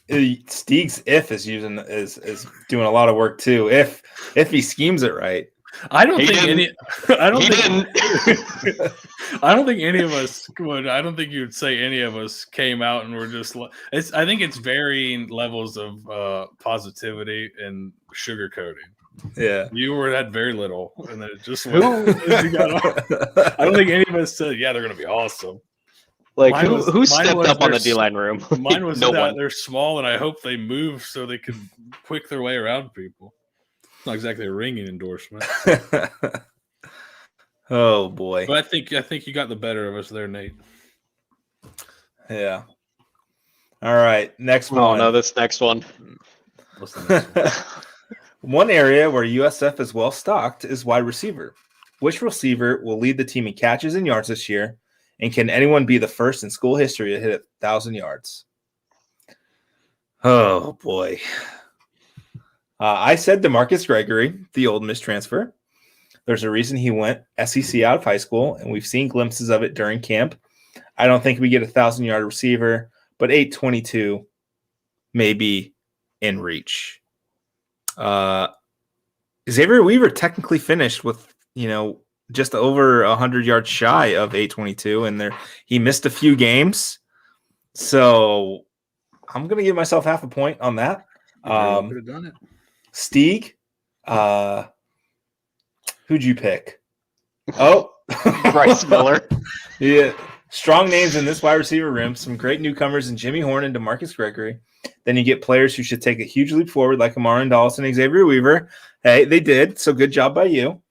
Steeg's is doing a lot of work too. If he schemes it right, I don't He think didn't. any. I don't He think. didn't. I don't think any of us would. I don't think you would say any of us came out and were just. It's. I think it's varying levels of positivity and sugarcoating. Yeah. You were had very little, and then it just Who- went. As you got on. I don't think any of us said, "Yeah, they're going to be awesome." Like Mine who was- who mine stepped was up on their the D-line room? Mine was no that one. they're small, and I hope they move so they can quick their way around people. Not exactly a ringing endorsement, Oh boy. but I think you got the better of us there, Nate. Yeah. All right. Next Oh one. no, this next one. What's the next one? One area where USF is well stocked is wide receiver. Which receiver will lead the team in catches and yards this year? And can anyone be the first in school history to hit 1,000 yards? Oh, boy. I said DeMarcus Gregory, the Ole Miss transfer. There's a reason he went SEC out of high school, and we've seen glimpses of it during camp. I don't think we get a 1,000-yard receiver, but 822 may be in reach. Xavier Weaver technically finished with, just over 100 yards shy of 822, and he missed a few games. So I'm going to give myself half a point on that. Could have done it. Steeg, who'd you pick? Oh, Bryce Miller. Yeah, strong names in this wide receiver room. Some great newcomers in Jimmy Horn and DeMarcus Gregory. Then you get players who should take a huge leap forward, like Amari Dawson and Xavier Weaver. Hey, they did. So good job by you.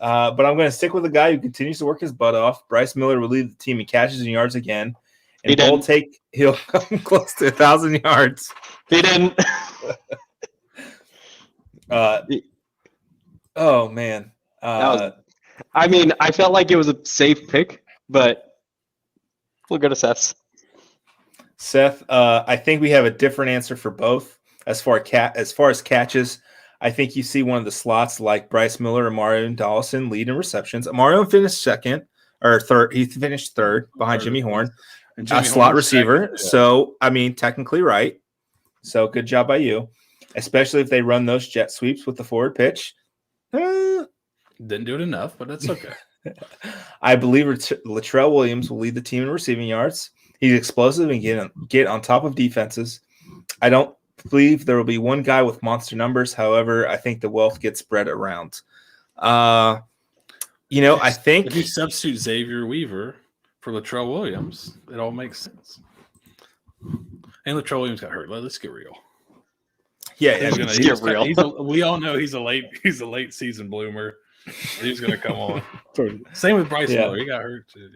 But I'm going to stick with a guy who continues to work his butt off. Bryce Miller will lead the team in catches and yards again. And he'll come close to 1,000 yards. He didn't. Oh, man. I felt like it was a safe pick, but we'll go to Seth's. Seth, I think we have a different answer for both. As far as catches, I think you see one of the slots like Bryce Miller or Mario Dawson lead in receptions. Mario finished second or third. He finished third behind Jimmy Horn, a slot receiver. Second, yeah. So, technically right. So good job by you, especially if they run those jet sweeps with the forward pitch. Didn't do it enough, but that's okay. I believe Latrell Williams will lead the team in receiving yards. He's explosive and get on top of defenses. I don't believe there will be one guy with monster numbers. However, I think the wealth gets spread around. I think if you substitute Xavier Weaver for Latrell Williams, it all makes sense. And Latrell Williams got hurt. Let's get real. Yeah, Get real. We all know he's a late season bloomer. He's going to come on. Same with Bryce Miller. He got hurt too.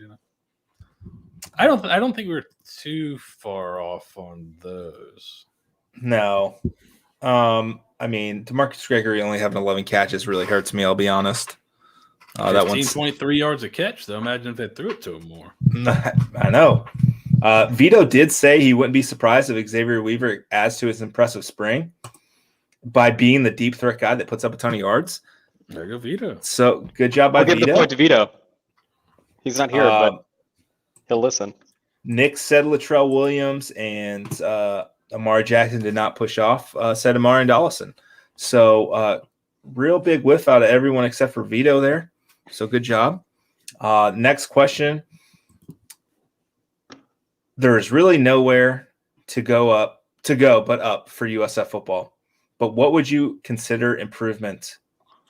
I don't think we're too far off on those. No. DeMarcus Gregory only having 11 catches really hurts me, I'll be honest. That one's 15.3 yards a catch, though. Imagine if they threw it to him more. I know. Vito did say he wouldn't be surprised if Xavier Weaver adds to his impressive spring by being the deep threat guy that puts up a ton of yards. There you go, Vito. So good job by I'll Vito. give the point to Vito. He's not here, but he'll listen. Nick said Latrell Williams and Amari Jackson did not push off, said Amari Dawson. So real big whiff out of everyone except for Vito there. So good job. Next question. There is really nowhere to go but up for USF football. But what would you consider improvement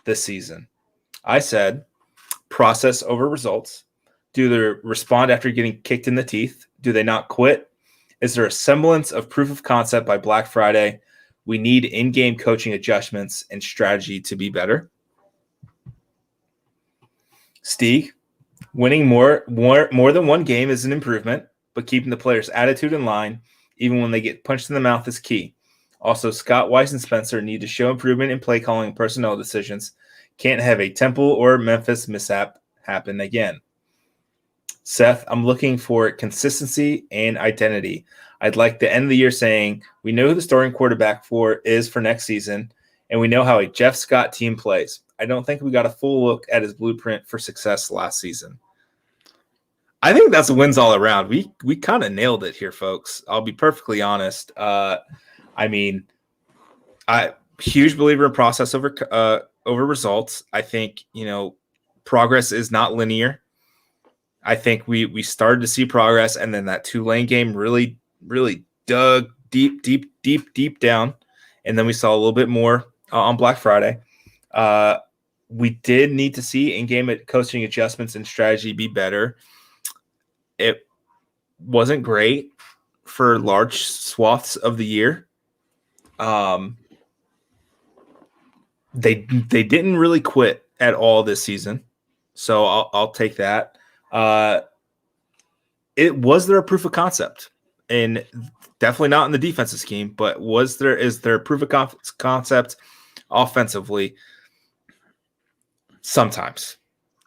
this season? I said process over results. Do they respond after getting kicked in the teeth? Do they not quit? Is there a semblance of proof of concept by Black Friday? We need in-game coaching adjustments and strategy to be better. Steeg, winning more than one game is an improvement, but keeping the players' attitude in line, even when they get punched in the mouth, is key. Also, Scott Weiss and Spencer need to show improvement in play calling and personnel decisions. Can't have a Temple or Memphis mishap happen again. Seth, I'm looking for consistency and identity. I'd like the end of the year saying we know who the starting quarterback is for next season, and we know how a Jeff Scott team plays. I don't think we got a full look at his blueprint for success last season. I think that's wins all around. We kind of nailed it here, folks. I'll be perfectly honest. I huge believer in process over over results. I think, progress is not linear. I think we started to see progress, and then that Tulane game really, really dug deep down, and then we saw a little bit more on Black Friday. We did need to see in-game coaching adjustments and strategy be better. It wasn't great for large swaths of the year. They didn't really quit at all this season, so I'll take that. Was there a proof of concept? And definitely not in the defensive scheme, but is there a proof of concept offensively? Sometimes.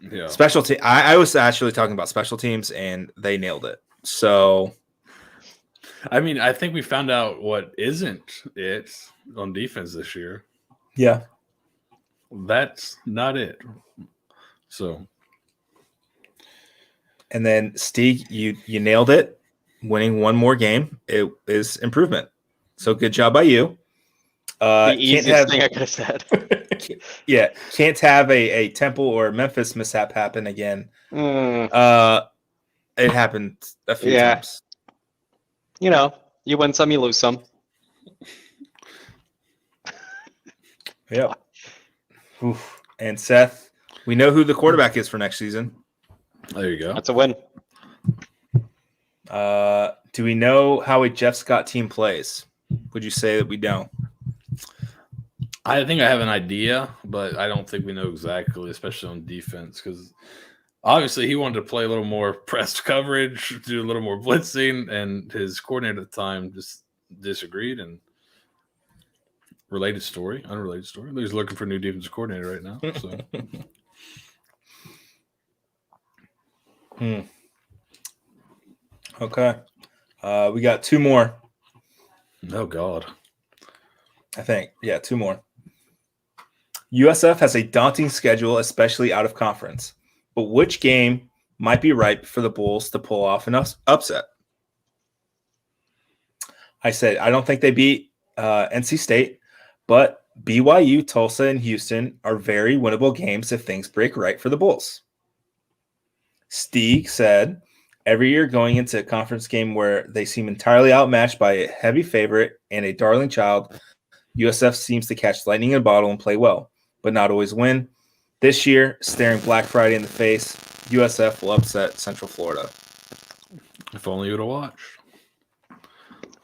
Yeah. Special team. I was actually talking about special teams, and they nailed it. So, I mean, I think we found out what isn't it on defense this year. Yeah. That's not it. So. And then Steeg, you nailed it. Winning one more game, it is improvement. So good job by you. The easiest thing I could have said. Yeah, can't have a Temple or Memphis mishap happen again. It happened a few times. You win some, you lose some. Yeah. Oof. And Seth, we know who the quarterback is for next season. There you go. That's a win. Do we know how a Jeff Scott team plays? Would you say that we don't? I think I have an idea, but I don't think we know exactly, especially on defense, because obviously he wanted to play a little more pressed coverage, do a little more blitzing, and his coordinator at the time just disagreed. And unrelated story. He's looking for a new defensive coordinator right now. So. Okay. We got two more. Oh, God. I think. Yeah, two more. USF has a daunting schedule, especially out of conference. But which game might be ripe for the Bulls to pull off an upset? I said I don't think they beat NC State, but BYU, Tulsa, and Houston are very winnable games if things break right for the Bulls. Steeg said every year going into a conference game where they seem entirely outmatched by a heavy favorite and a darling child, USF seems to catch lightning in a bottle and play well, but not always win. This year, staring Black Friday in the face, USF will upset Central Florida. If only you would have watched.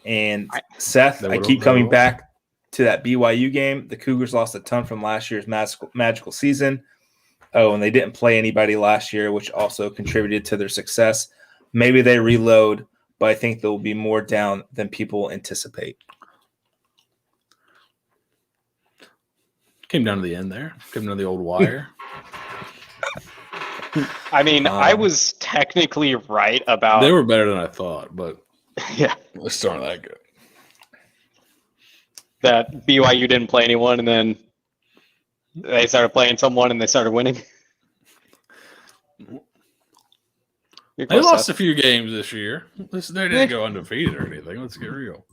And Seth, I keep coming back to that BYU game. The Cougars lost a ton from last year's magical season. Oh, and they didn't play anybody last year, which also contributed to their success. Maybe they reload, but I think they'll be more down than people anticipate. Came down to the end there. Came down to the old wire. I mean, I was technically right about... They were better than I thought, but yeah, it's still not that good. That BYU didn't play anyone, and then they started playing someone, and they started winning. They lost a few games this year. They didn't go undefeated or anything. Let's get real.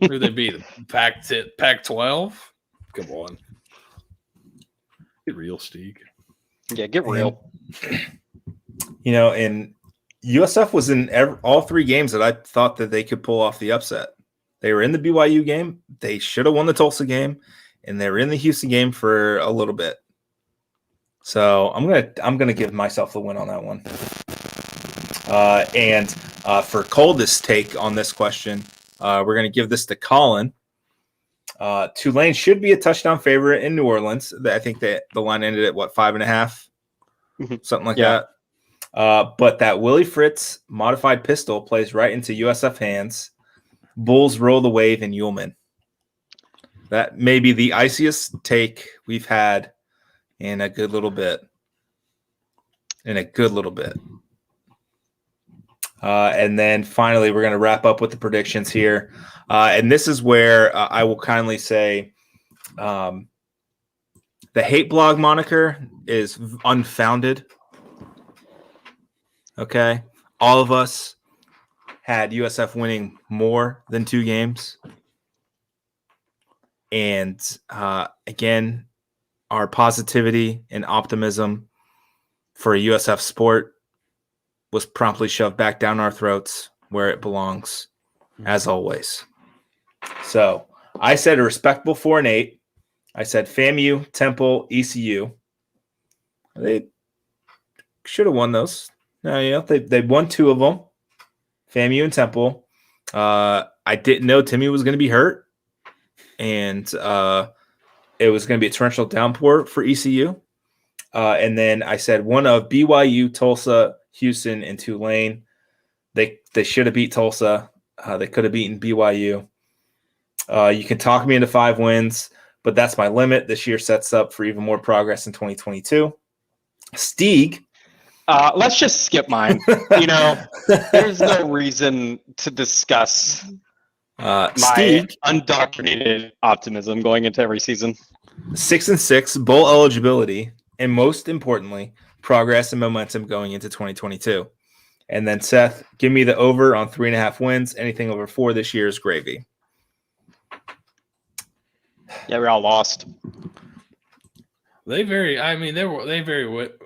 Who they beat? Pac-12? Come on. Get real, Steeg. Yeah, get real. And USF was in all three games that I thought that they could pull off the upset. They were in the BYU game. They should have won the Tulsa game, and they were in the Houston game for a little bit. So I'm gonna give myself the win on that one. And for coldest take on this question, we're gonna give this to Colin. Tulane should be a touchdown favorite in New Orleans. I think that the line ended at 5.5, something like that. But that Willie Fritz modified pistol plays right into USF hands. Bulls roll the wave in Ullman. That may be the iciest take we've had in a good little bit. And then finally, we're going to wrap up with the predictions here. And this is where I will kindly say the hate blog moniker is unfounded. Okay. All of us had USF winning more than 2 games. And again, our positivity and optimism for a USF sport was promptly shoved back down our throats where it belongs, as always. So I said a respectable 4-8. I said FAMU, Temple, ECU. They should have won those. They won 2 of them, FAMU and Temple. I didn't know Timmy was going to be hurt, and it was going to be a torrential downpour for ECU. And then I said one of BYU, Tulsa, Houston, and Tulane. They should have beat Tulsa. They could have beaten BYU. You can talk me into 5 wins, but that's my limit. This year sets up for even more progress in 2022. Steeg. Let's just skip mine. There's no reason to discuss my Steeg, undoctrinated optimism going into every season. 6-6, bowl eligibility, and most importantly, progress and momentum going into 2022. And then Seth, give me the over on 3.5 wins. Anything over 4 this year is gravy. Yeah, we all lost. They very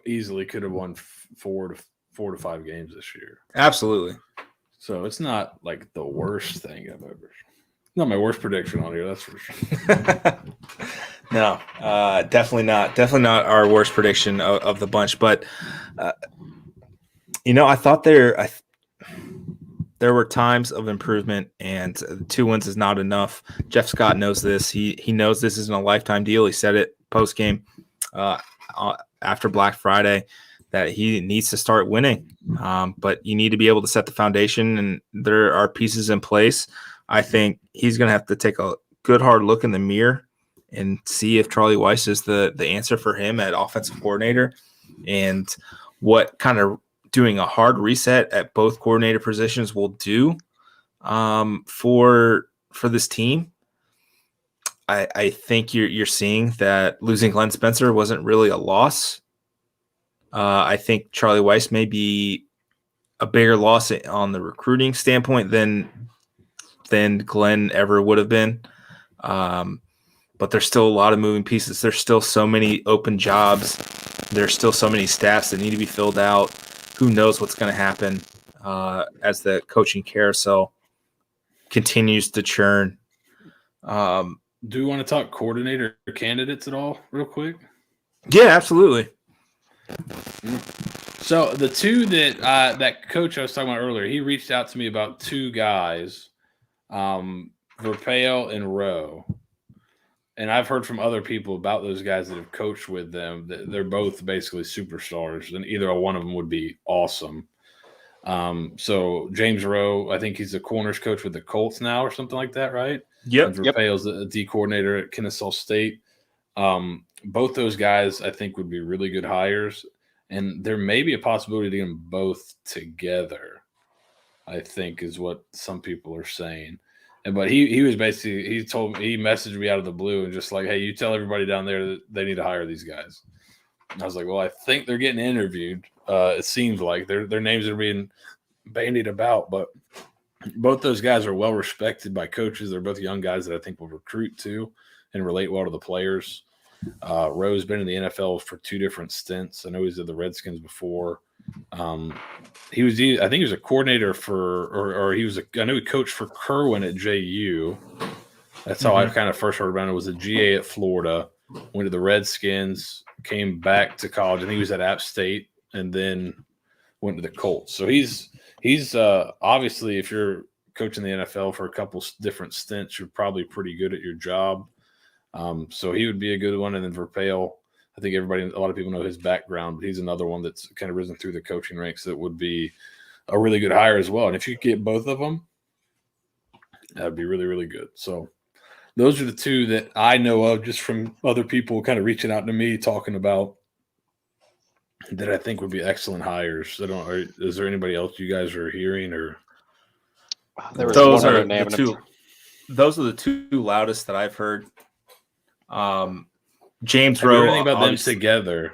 easily could have won 4 to 5 games this year. Absolutely. So it's not like the worst thing I've ever. Not my worst prediction on here, that's for sure. No, definitely not. Definitely not our worst prediction of the bunch. But I thought there were times of improvement, and 2 wins is not enough. Jeff Scott knows this. He knows this isn't a lifetime deal. He said it post game after Black Friday that he needs to start winning. But you need to be able to set the foundation, and there are pieces in place. I think he's going to have to take a good hard look in the mirror and see if Charlie Weiss is the answer for him at offensive coordinator, and what kind of doing a hard reset at both coordinator positions will do for this team. I think you're seeing that losing Glenn Spencer wasn't really a loss. I think Charlie Weiss may be a bigger loss on the recruiting standpoint than Glenn ever would have been. But there's still a lot of moving pieces. There's still so many open jobs. There's still so many staffs that need to be filled out. Who knows what's going to happen as the coaching carousel continues to churn. Do we want to talk coordinator candidates at all real quick? Yeah, absolutely. So the 2 that coach I was talking about earlier, he reached out to me about 2 guys, Verpale and Rowe. And I've heard from other people about those guys that have coached with them that they're both basically superstars, and either one of them would be awesome. So James Rowe, I think he's the corners coach with the Colts now or something like that, right? Yep. Verpale's the D coordinator at Kennesaw State. Both those guys, I think, would be really good hires, and there may be a possibility to get them both together, I think, is what some people are saying. But he was basically, he messaged me out of the blue and just like, hey, you tell everybody down there that they need to hire these guys. And I was like, well, I think they're getting interviewed. It seems like their names are being bandied about, but both those guys are well respected by coaches. They're both young guys that I think will recruit too and relate well to the players. Rowe's been in the NFL for 2 different stints. I know he was at the Redskins before. I think he was a coordinator for, I know he coached for Kerwin at JU. That's how I kind of first heard about it. Was a GA at Florida, went to the Redskins, came back to college, and he was at App State, and then went to the Colts. So he's obviously, if you're coaching the NFL for a couple different stints, you're probably pretty good at your job. So he would be a good one. And then Verpale, I think a lot of people know his background, but he's another one that's kind of risen through the coaching ranks that would be a really good hire as well. And if you get both of them, that'd be really, really good. So those are the 2 that I know of just from other people kind of reaching out to me, talking about that I think would be excellent hires. Is there anybody else you guys are hearing, or? There was Those one are other name. Those are the 2 loudest that I've heard. James Have you Rowe. heard anything about them together?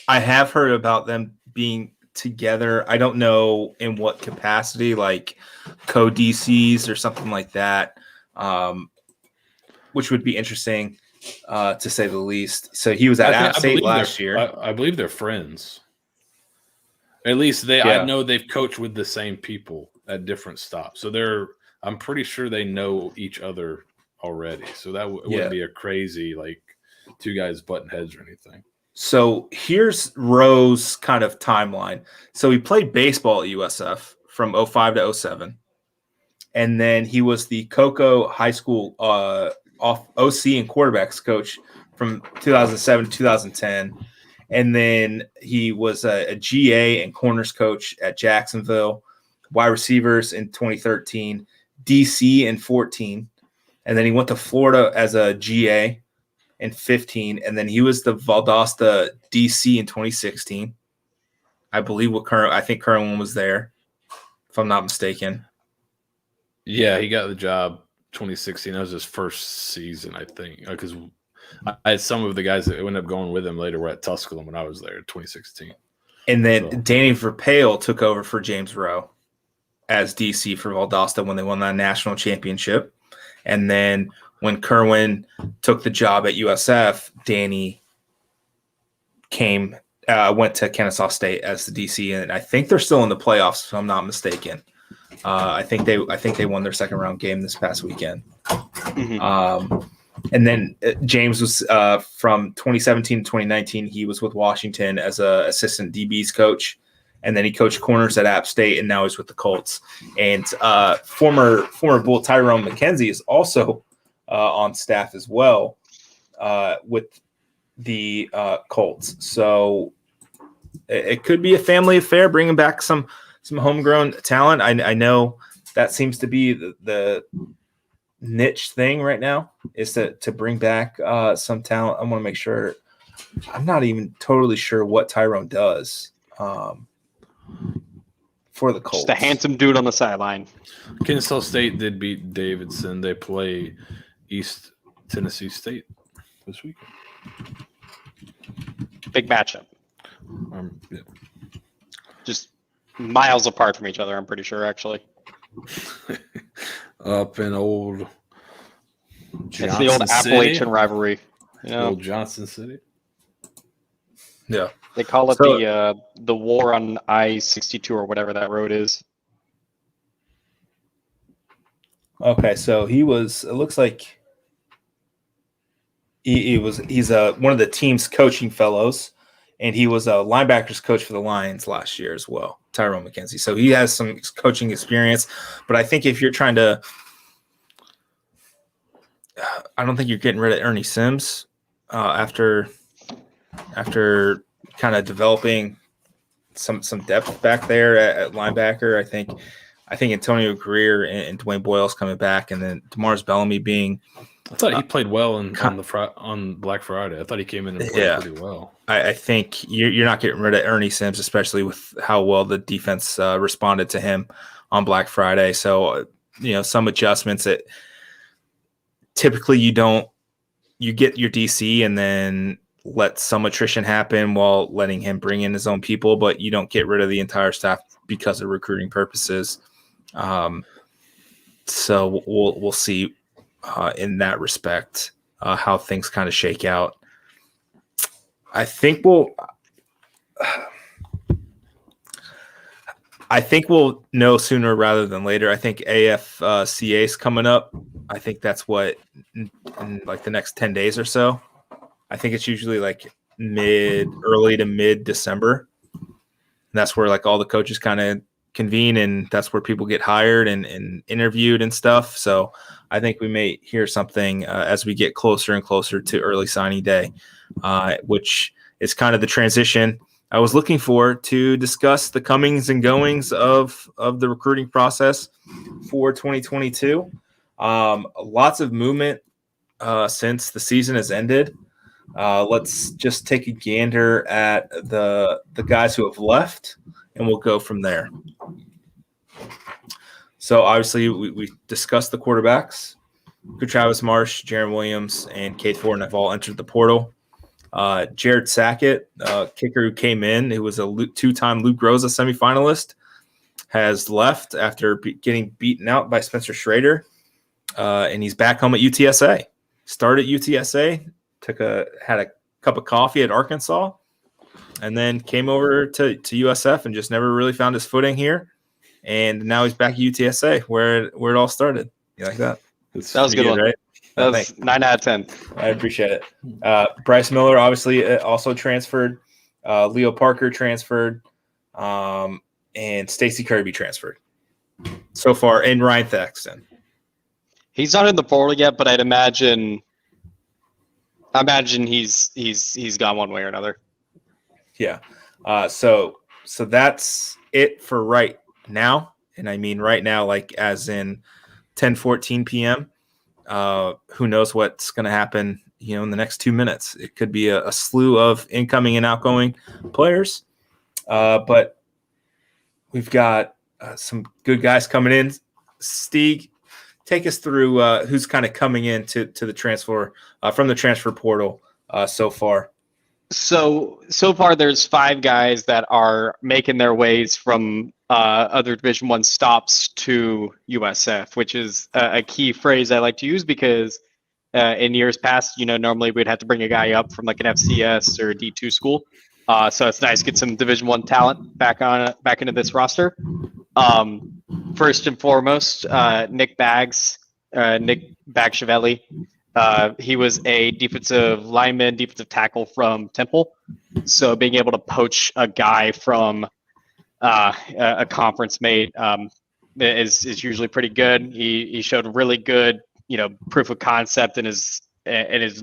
I have heard about them being together. I don't know in what capacity, like co-DCs or something like that, which would be interesting. to say the least. So he was at App State last year. I believe they're friends. At least I know they've coached with the same people at different stops. So I'm pretty sure they know each other already. So that wouldn't be a crazy, like, two guys butting heads or anything. So here's Rowe's kind of timeline. So he played baseball at USF from 05 to 07. And then he was the Cocoa High School OC and quarterbacks coach from 2007 to 2010. And then he was a GA and corners coach at Jacksonville, wide receivers in 2013, DC in 14. And then he went to Florida as a GA in 15. And then he was the Valdosta DC in 2016. I believe I think Kerwin was there, if I'm not mistaken. Yeah, he got the job 2016. That was his first season, I think, because I had some of the guys that ended up going with him later were at Tusculum when I was there in 2016. And then Danny Verpale took over for James Rowe as DC for Valdosta when they won that national championship. And then when Kerwin took the job at USF, Danny went to Kennesaw State as the DC, and I think they're still in the playoffs, if I'm not mistaken. I think they won their second round game this past weekend. Mm-hmm. And then James was from 2017 to 2019. He was with Washington as a assistant DBs coach, and then he coached corners at App State, and now he's with the Colts. And former Bull Tyrone McKenzie is also on staff as well with the Colts. So it could be a family affair, bringing back some homegrown talent. I know that seems to be the niche thing right now, is to bring back some talent. I want to make sure. I'm not even totally sure what Tyrone does for the Colts. Just a handsome dude on the sideline. Kennesaw State did beat Davidson. They play East Tennessee State this weekend. Big matchup. Yeah. Just miles apart from each other, I'm pretty sure, actually. Up in old Johnson It's the old Appalachian rivalry. Old Johnson City. Yeah. They call it the war on I-62 or whatever that road is. Okay, so it looks like he's one of the team's coaching fellows, and he was a linebackers coach for the Lions last year as well, Tyrone McKenzie. So he has some coaching experience, but I think if you're trying to I don't think you're getting rid of Ernie Sims after kind of developing some depth back there at linebacker. I think Antonio Greer and Dwayne Boyle's coming back, and then DeMars Bellamy being. I thought he played well on Black Friday. I thought he came in and played pretty well. I think you're not getting rid of Ernie Sims, especially with how well the defense responded to him on Black Friday. So some adjustments that typically you get your DC and then let some attrition happen while letting him bring in his own people, but you don't get rid of the entire staff because of recruiting purposes. So we'll see in that respect how things kind of shake out. I think we'll know sooner rather than later. I think AFCA is coming up. I think that's what in like the next 10 days or so. I think it's usually like early to mid December. And that's where like all the coaches kind of convene, and that's where people get hired and interviewed and stuff. So I think we may hear something as we get closer and closer to early signing day, which is kind of the transition I was looking for to discuss the comings and goings of the recruiting process for 2022. Lots of movement since the season has ended. Let's just take a gander at the guys who have left, and we'll go from there. So obviously we discussed the quarterbacks. Travis Marsh, Jaron Williams, and Cade Ford have all entered the portal. Jared Sackett, kicker who came in, who was a two-time Luke Rosa semifinalist, has left after getting beaten out by Spencer Schrader, and he's back home at UTSA. started UTSA, had a cup of coffee at Arkansas, and then came over to USF and just never really found his footing here. And now he's back at UTSA where it all started. You like that? That was a good one, right? That was 9 out of 10. I appreciate it. Bryce Miller obviously also transferred. Leo Parker transferred. And Stacey Kirby transferred so far, and Ryan Thaxton. He's not in the portal yet, but I'd imagine he's gone one way or another. Yeah. So that's it for right now. And I mean right now, like as in 10:14 p.m. Who knows what's going to happen, in the next 2 minutes. It could be a slew of incoming and outgoing players. But we've got some good guys coming in. Steeg, take us through who's kind of coming in to the transfer from the transfer portal so far. So far, there's 5 guys that are making their ways from other Division I stops to USF, which is a key phrase I like to use because in years past, normally we'd have to bring a guy up from like an FCS or a D2 school. So it's nice to get some Division I talent back into this roster. First and foremost, Nick Bagshavelli. He was a defensive lineman, defensive tackle from Temple. So being able to poach a guy from a conference mate is usually pretty good. He showed really good, proof of concept in his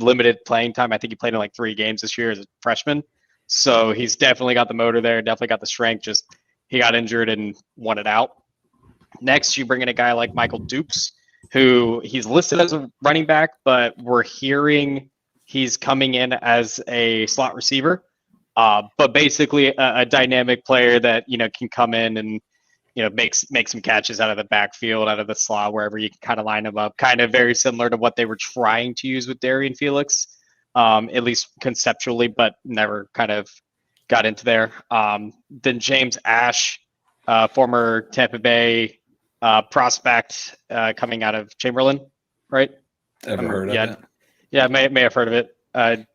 limited playing time. I think he played in like 3 games this year as a freshman. So he's definitely got the motor there, definitely got the strength. Just he got injured and wanted out. Next, you bring in a guy like Michael Dukes, who he's listed as a running back, but we're hearing he's coming in as a slot receiver. But basically a dynamic player that, can come in and, make some catches out of the backfield, out of the slot, wherever you can kind of line him up. Kind of very similar to what they were trying to use with Darian Felix. At least conceptually, but never kind of got into there. Then James Ash, former Tampa Bay prospect coming out of Chamberlain, right? Ever heard of it? Yeah, may have heard of it.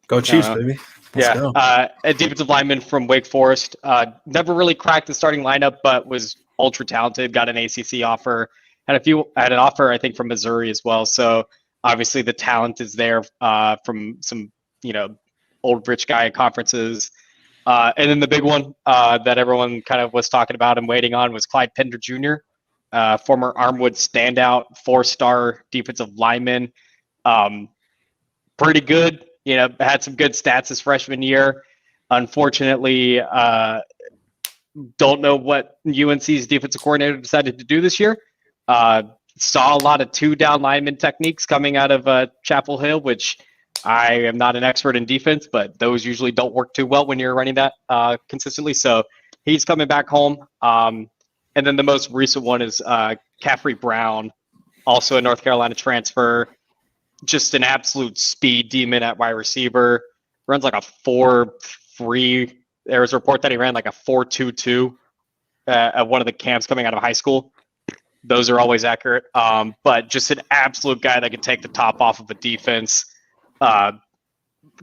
Go Chiefs, baby. Let's go. A defensive lineman from Wake Forest. Never really cracked the starting lineup, but was ultra talented. Got an ACC offer. Had an offer, I think, from Missouri as well. So obviously the talent is there from some, old rich guy conferences. And then the big one that everyone kind of was talking about and waiting on was Clyde Pender Jr., former Armwood standout, 4-star defensive lineman. Pretty good, had some good stats his freshman year. Unfortunately, don't know what UNC's defensive coordinator decided to do this year. Saw a lot of 2-down lineman techniques coming out of Chapel Hill, which I am not an expert in defense, but those usually don't work too well when you're running that consistently. So he's coming back home. And then the most recent one is Caffrey Brown, also a North Carolina transfer. Just an absolute speed demon at wide receiver. Runs like a 4.3. There was a report that he ran like a 4.22 at one of the camps coming out of high school. Those are always accurate. But just an absolute guy that can take the top off of a defense.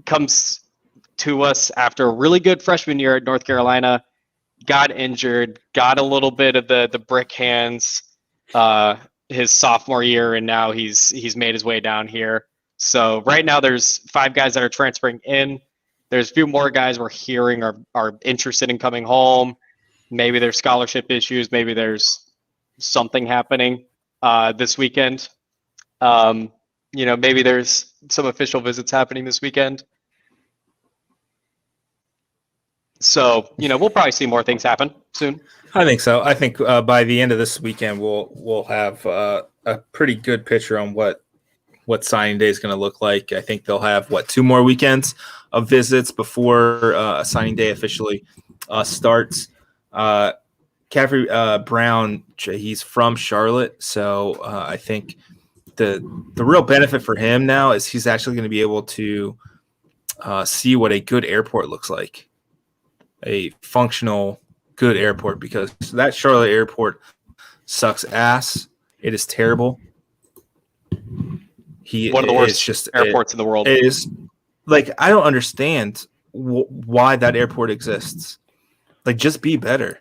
Comes to us after a really good freshman year at North Carolina, got injured, got a little bit of the brick hands his sophomore year, and now he's made his way down here. So right now there's 5 guys that are transferring in. There's a few more guys we're hearing are interested in coming home. Maybe there's scholarship issues. Maybe there's something happening this weekend. Maybe there's some official visits happening this weekend. So, we'll probably see more things happen soon. I think so. I think by the end of this weekend, we'll have a pretty good picture on what signing day is going to look like. I think they'll have 2 more weekends of visits before a signing day officially starts. Caffrey Brown, he's from Charlotte, so I think the real benefit for him now is he's actually going to be able to see what a good airport looks like, a functional good airport, because that Charlotte airport sucks ass. It is terrible. One of the worst airports in the world. It is like I don't understand why that airport exists. Like, just be better.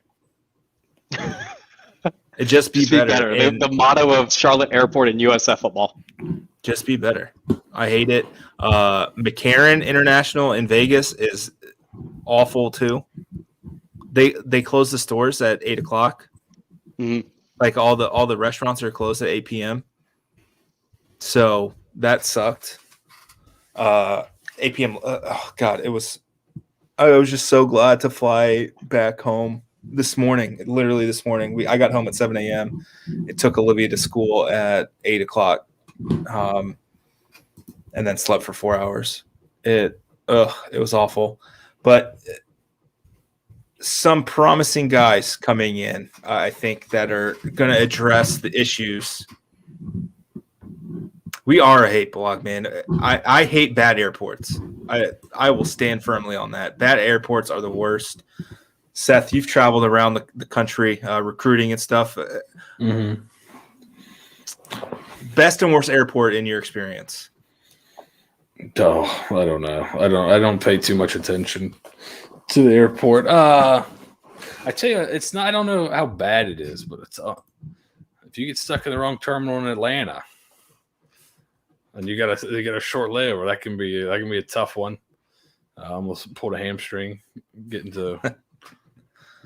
Just be better. The motto of Charlotte Airport in USF football. Just be better. I hate it. McCarran International in Vegas is awful too. They close the stores at 8:00. Mm-hmm. Like all the restaurants are closed at 8 p.m. So that sucked. 8 p.m. Oh God, I was just so glad to fly back home this morning. Literally this morning, I got home at 7 a.m. It took Olivia to school at 8:00, and then slept for 4 hours. It was awful, but some promising guys coming in, I think, that are going to address the issues. We are a hate blog, man. I hate bad airports. I will stand firmly on that. Bad airports are the worst. Seth, you've traveled around the country recruiting and stuff. Mm-hmm. Best and worst airport in your experience? Oh, I don't know. I don't pay too much attention to the airport. I tell you, it's not. I don't know how bad it is, but it's if you get stuck in the wrong terminal in Atlanta, and you got a short layover, that can be a tough one. I almost pulled a hamstring getting to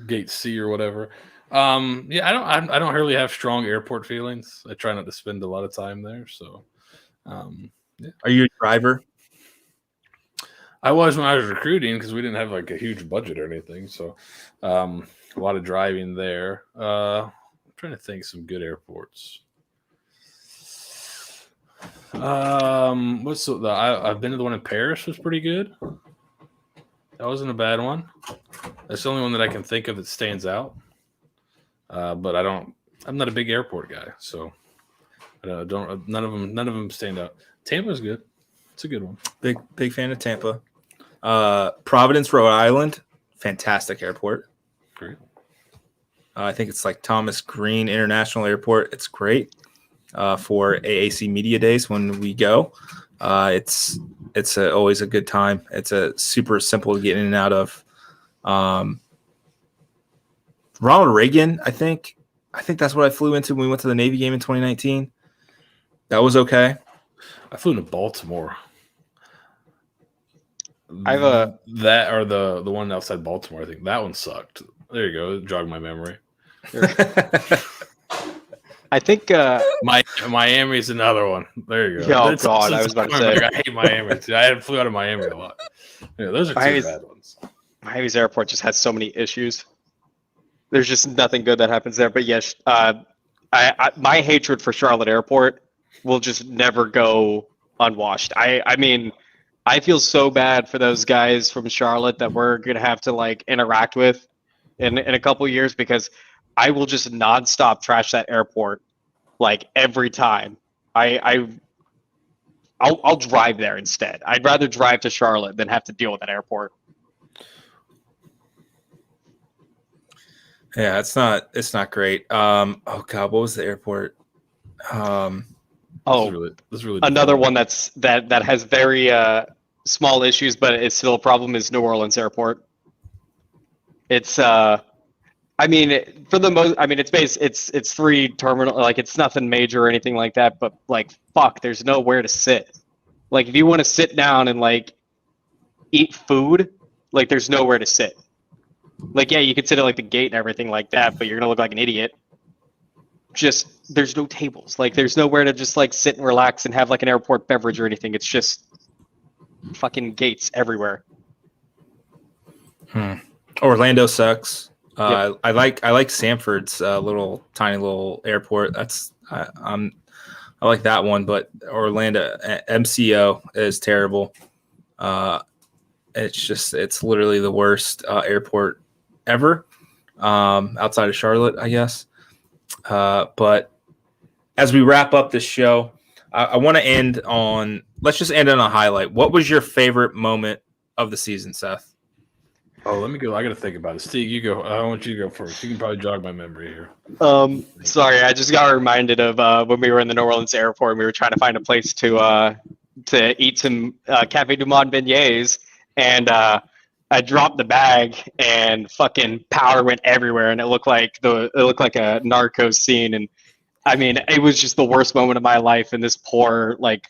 gate C or whatever. Yeah, I don't really have strong airport feelings. I try not to spend a lot of time there. So, yeah. Are you a driver? I was when I was recruiting because we didn't have like a huge budget or anything. So, a lot of driving there. I'm trying to think some good airports. What's I've been to the one in Paris, was pretty good. That wasn't a bad one. That's the only one that I can think of that stands out. But I'm not a big airport guy, so none of them stand out. Tampa's good. It's a good one. Big fan of Tampa. Providence, Rhode Island, fantastic airport. Great. I think it's like Thomas Green International Airport. It's great for AAC Media Days when we go. It's always a good time. It's a super simple to get in and out of. Ronald Reagan, I think that's what I flew into when we went to the Navy game in 2019. That was okay. I flew to Baltimore. I have that or the one outside Baltimore. I think that one sucked. There you go. It jogged my memory. I think Miami is another one. There you go. Oh God, I was about to say I hate Miami too. I flew out of Miami a lot. Yeah, those are two bad ones. Miami's airport just has so many issues. There's just nothing good that happens there. But yes, my hatred for Charlotte Airport will just never go unwashed. I mean, I feel so bad for those guys from Charlotte that we're gonna have to like interact with in a couple of years, because I will just nonstop trash that airport like every time. I'll drive there instead. I'd rather drive to Charlotte than have to deal with that airport. Yeah, it's not great. Oh God, what was the airport? This is really another one that has very small issues, but it's still a problem, is New Orleans Airport. It's I mean, for the most, I mean, it's 3 terminal, like it's nothing major or anything like that, but like, fuck, there's nowhere to sit. Like, if you want to sit down and like eat food, like there's nowhere to sit. Like, yeah, you could sit at like the gate and everything like that, but you're gonna look like an idiot. Just, there's no tables. Like, there's nowhere to just like sit and relax and have like an airport beverage or anything. It's just fucking gates everywhere. Orlando sucks. Yep. I like Sanford's tiny little airport. I like that one, but Orlando MCO is terrible. It's literally the worst airport ever, outside of Charlotte, I guess. But as we wrap up this show, I want to let's just end on a highlight. What was your favorite moment of the season, Seth? Oh, let me go. I got to think about it. Steeg, you go. I want you to go first. You can probably jog my memory here. Sorry, I just got reminded of when we were in the New Orleans airport and we were trying to find a place to eat some Cafe Du Monde beignets, and I dropped the bag and fucking powder went everywhere, and it looked like a narco scene. And I mean, it was just the worst moment of my life. And this poor like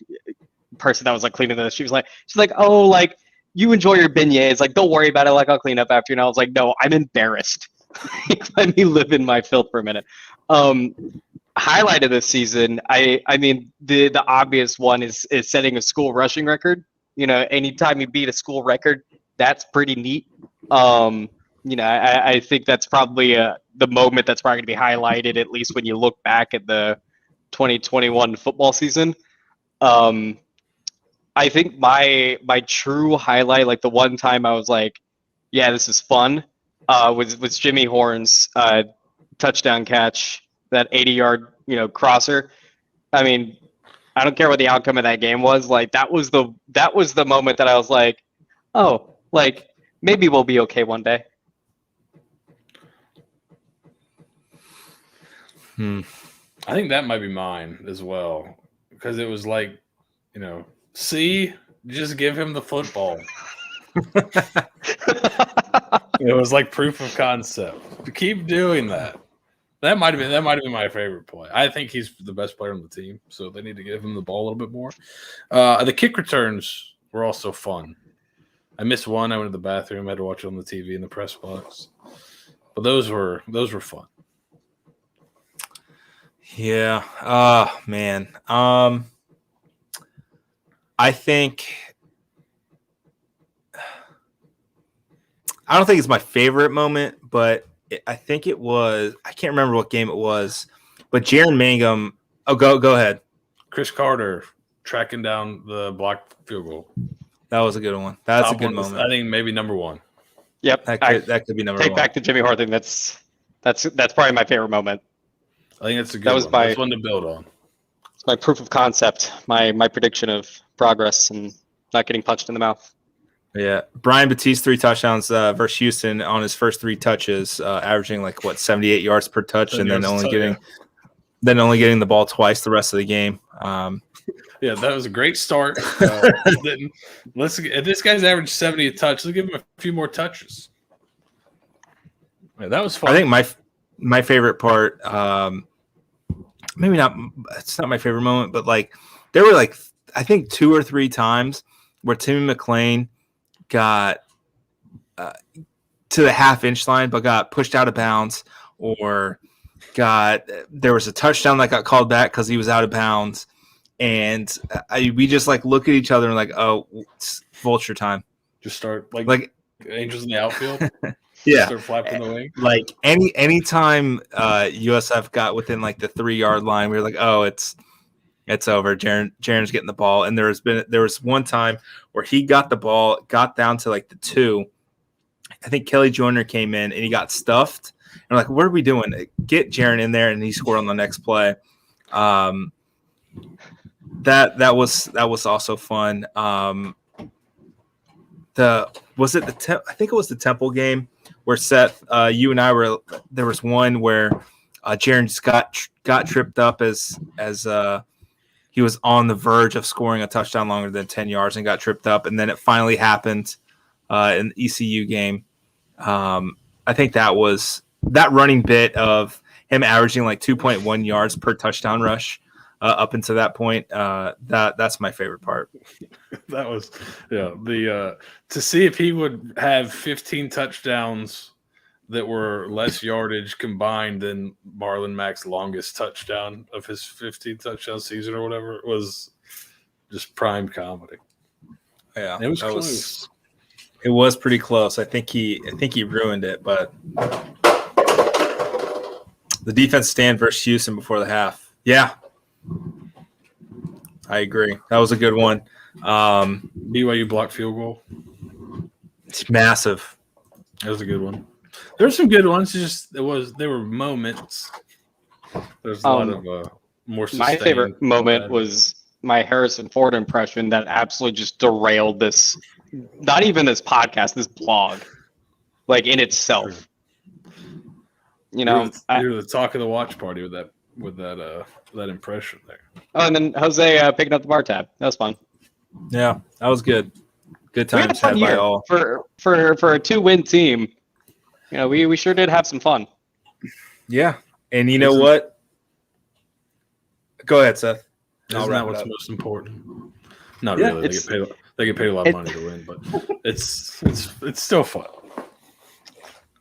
person that was like cleaning this, she's like, oh, like, you enjoy your beignets, like, don't worry about it, like, I'll clean up after you. And I was like, no, I'm embarrassed. Let me live in my filth for a minute. Highlight of this season, I mean, the obvious one is setting a school rushing record. You know, anytime you beat a school record, that's pretty neat. You know, I think that's probably the moment that's probably going to be highlighted, at least when you look back at the 2021 football season. I think my true highlight, like the one time I was like, yeah, this is fun, was Jimmy Horn's touchdown catch, that 80-yard, you know, crosser. I mean, I don't care what the outcome of that game was. Like, that was the moment that I was like, oh, like, maybe we'll be okay one day. I think that might be mine as well, because it was like, you know, see, just give him the football. It was like proof of concept. Keep doing that. That might have been my favorite play. I think he's the best player on the team, so they need to give him the ball a little bit more. The kick returns were also fun. I missed one. I went to the bathroom. I had to watch it on the TV in the press box. But those were fun. Yeah. Man. I don't think it's my favorite moment, but I think it was. I can't remember what game it was, but Jaron Mangum. Oh, go ahead. Chris Carter tracking down the blocked field goal. That was a good one. That's Top a good one, moment. I think maybe number one. Yep, That could be number one. Take back the Jimmy Horn thing. That's probably my favorite moment. I think that's a good one. That's one to build on. It's my proof of concept, my prediction of progress and not getting punched in the mouth. Yeah, Brian Batiste 3 touchdowns versus Houston on his first 3 touches, averaging 78 yards per touch, and then only getting the ball twice the rest of the game. Yeah, that was a great start. If this guy's averaged 70 a touch, let's give him a few more touches. Yeah, that was fun. I think my favorite part, maybe not. It's not my favorite moment, but there were I think 2 or 3 times where Timmy Mcclain got to the half-inch line, but got pushed out of bounds, or there was a touchdown that got called back because he was out of bounds, and we just look at each other and oh, it's vulture time. Just start like angels in the outfield. Yeah, start flapping the wing. Anytime USF got within the 3-yard line, we were like, oh, it's over. Jaron's getting the ball, and there was one time where he got the ball, got down to the 2. I think Kelly Joyner came in and he got stuffed. And we're what are we doing? Get Jaron in there, and he scored on the next play. That was also fun. I think it was the Temple game where Seth, you and I were. There was one where Jaron just got tripped up as he was on the verge of scoring a touchdown longer than 10 yards and got tripped up, and then it finally happened in the ECU game. I think that running bit of him averaging 2.1 yards per touchdown rush up until that point. That's my favorite part. That was to see if he would have 15 touchdowns that were less yardage combined than Marlon Mack's longest touchdown of his 15 touchdown season or whatever. It was just prime comedy. Yeah, it was close. It was pretty close. I think he ruined it, but the defense stand versus Houston before the half. Yeah, I agree. That was a good one. BYU blocked field goal. It's massive. That was a good one. There were some good ones. There were moments. There's a lot of more. My favorite moment was my Harrison Ford impression that absolutely just derailed this. Not even this podcast, this blog. like in itself. You know, you're the talk of the watch party with that impression there. Oh, and then Jose picking up the bar tab. That was fun. Yeah, that was good. Good We had a times fun had by year all. for a 2-win team. You know, we sure did have some fun. Yeah, and you know what? Go ahead, Seth. Isn't that what's most important? Not really. They get paid a lot of money to win, but it's still fun.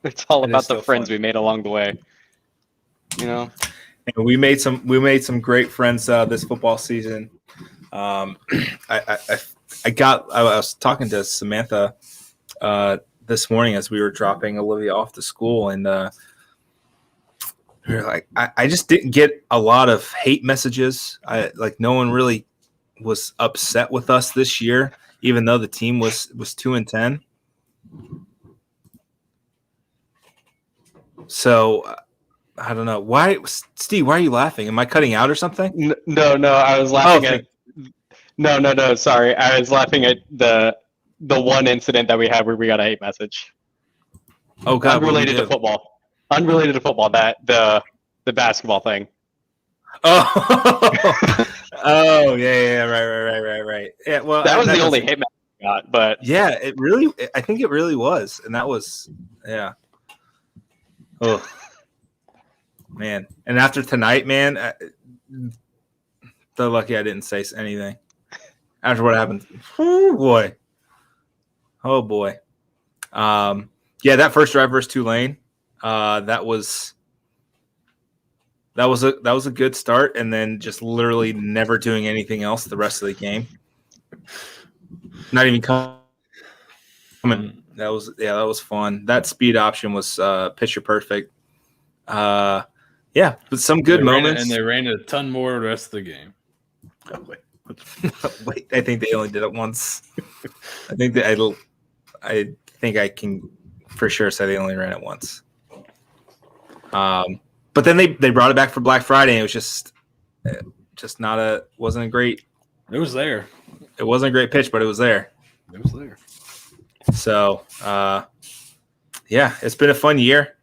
It's all about the friends we made along the way. You know, and we made some great friends this football season. I was talking to Samantha this morning as we were dropping Olivia off to school, and we were like, I just didn't get a lot of hate messages. No one really was upset with us this year, even though the team was 2-10. So I don't know why. Steve, why are you laughing? Am I cutting out or something? No. I was laughing at. No. Sorry, I was laughing at the one incident that we had where we got a hate message. Oh God, unrelated to football. Unrelated to football. That the basketball thing. Oh. Oh yeah, right. Yeah, well, that was the only hate message I got, but yeah, I think it really was, and that was, yeah. Oh man, and after tonight, man, so lucky I didn't say anything after what happened. Oh boy. Yeah, that first drive versus Tulane, that was a good start, and then just literally never doing anything else the rest of the game. Not even coming. That was fun. That speed option was picture perfect. Yeah, but some good moments. And they ran it a ton more the rest of the game. Oh, wait, I think they only did it once. I think I can for sure say they only ran it once. But then they brought it back for Black Friday, and it was just wasn't a great. It was there. It wasn't a great pitch, but it was there. It was there. So, yeah, it's been a fun year.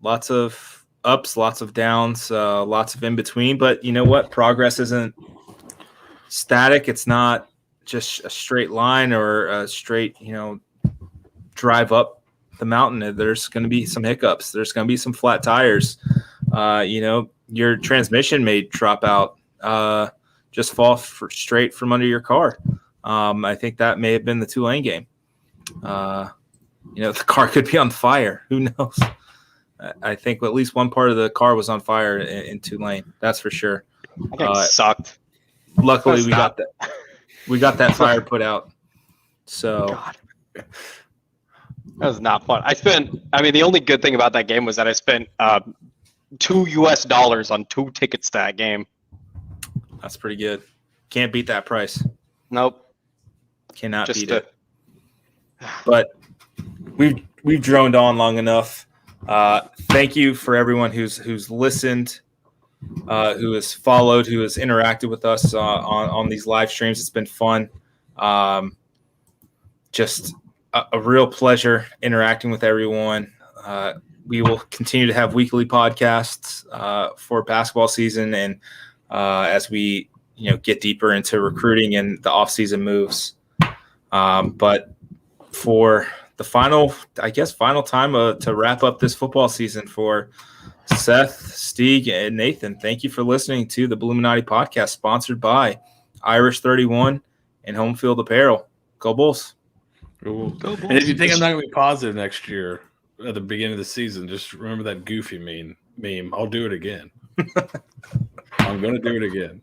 Lots of ups, lots of downs, lots of in between. But you know what? Progress isn't static. It's not just a straight line or a straight, drive up the mountain. There's going to be some hiccups. There's going to be some flat tires. Your transmission may drop out, just fall straight from under your car. I think that may have been the Tulane game. The car could be on fire. Who knows? I think at least one part of the car was on fire in Tulane. That's for sure. I think it sucked. Luckily, we got that. We got that fire put out. So God. That was not fun. The only good thing about that game was that I spent $2 on 2 tickets to that game. That's pretty good. Can't beat that price. Nope. Cannot beat it. But we've droned on long enough. Thank you for everyone who's listened, who has followed, who has interacted with us on these live streams. It's been fun. Just a real pleasure interacting with everyone. We will continue to have weekly podcasts for basketball season, and as we get deeper into recruiting and the off-season moves. But for the final time to wrap up this football season for Seth, Steeg, and Nathan, thank you for listening to the Bulluminati podcast, sponsored by Irish 31 and Home Field Apparel. Go Bulls. Go Bulls. And if you think I'm not going to be positive next year at the beginning of the season, just remember that goofy meme. I'll do it again. I'm going to do it again.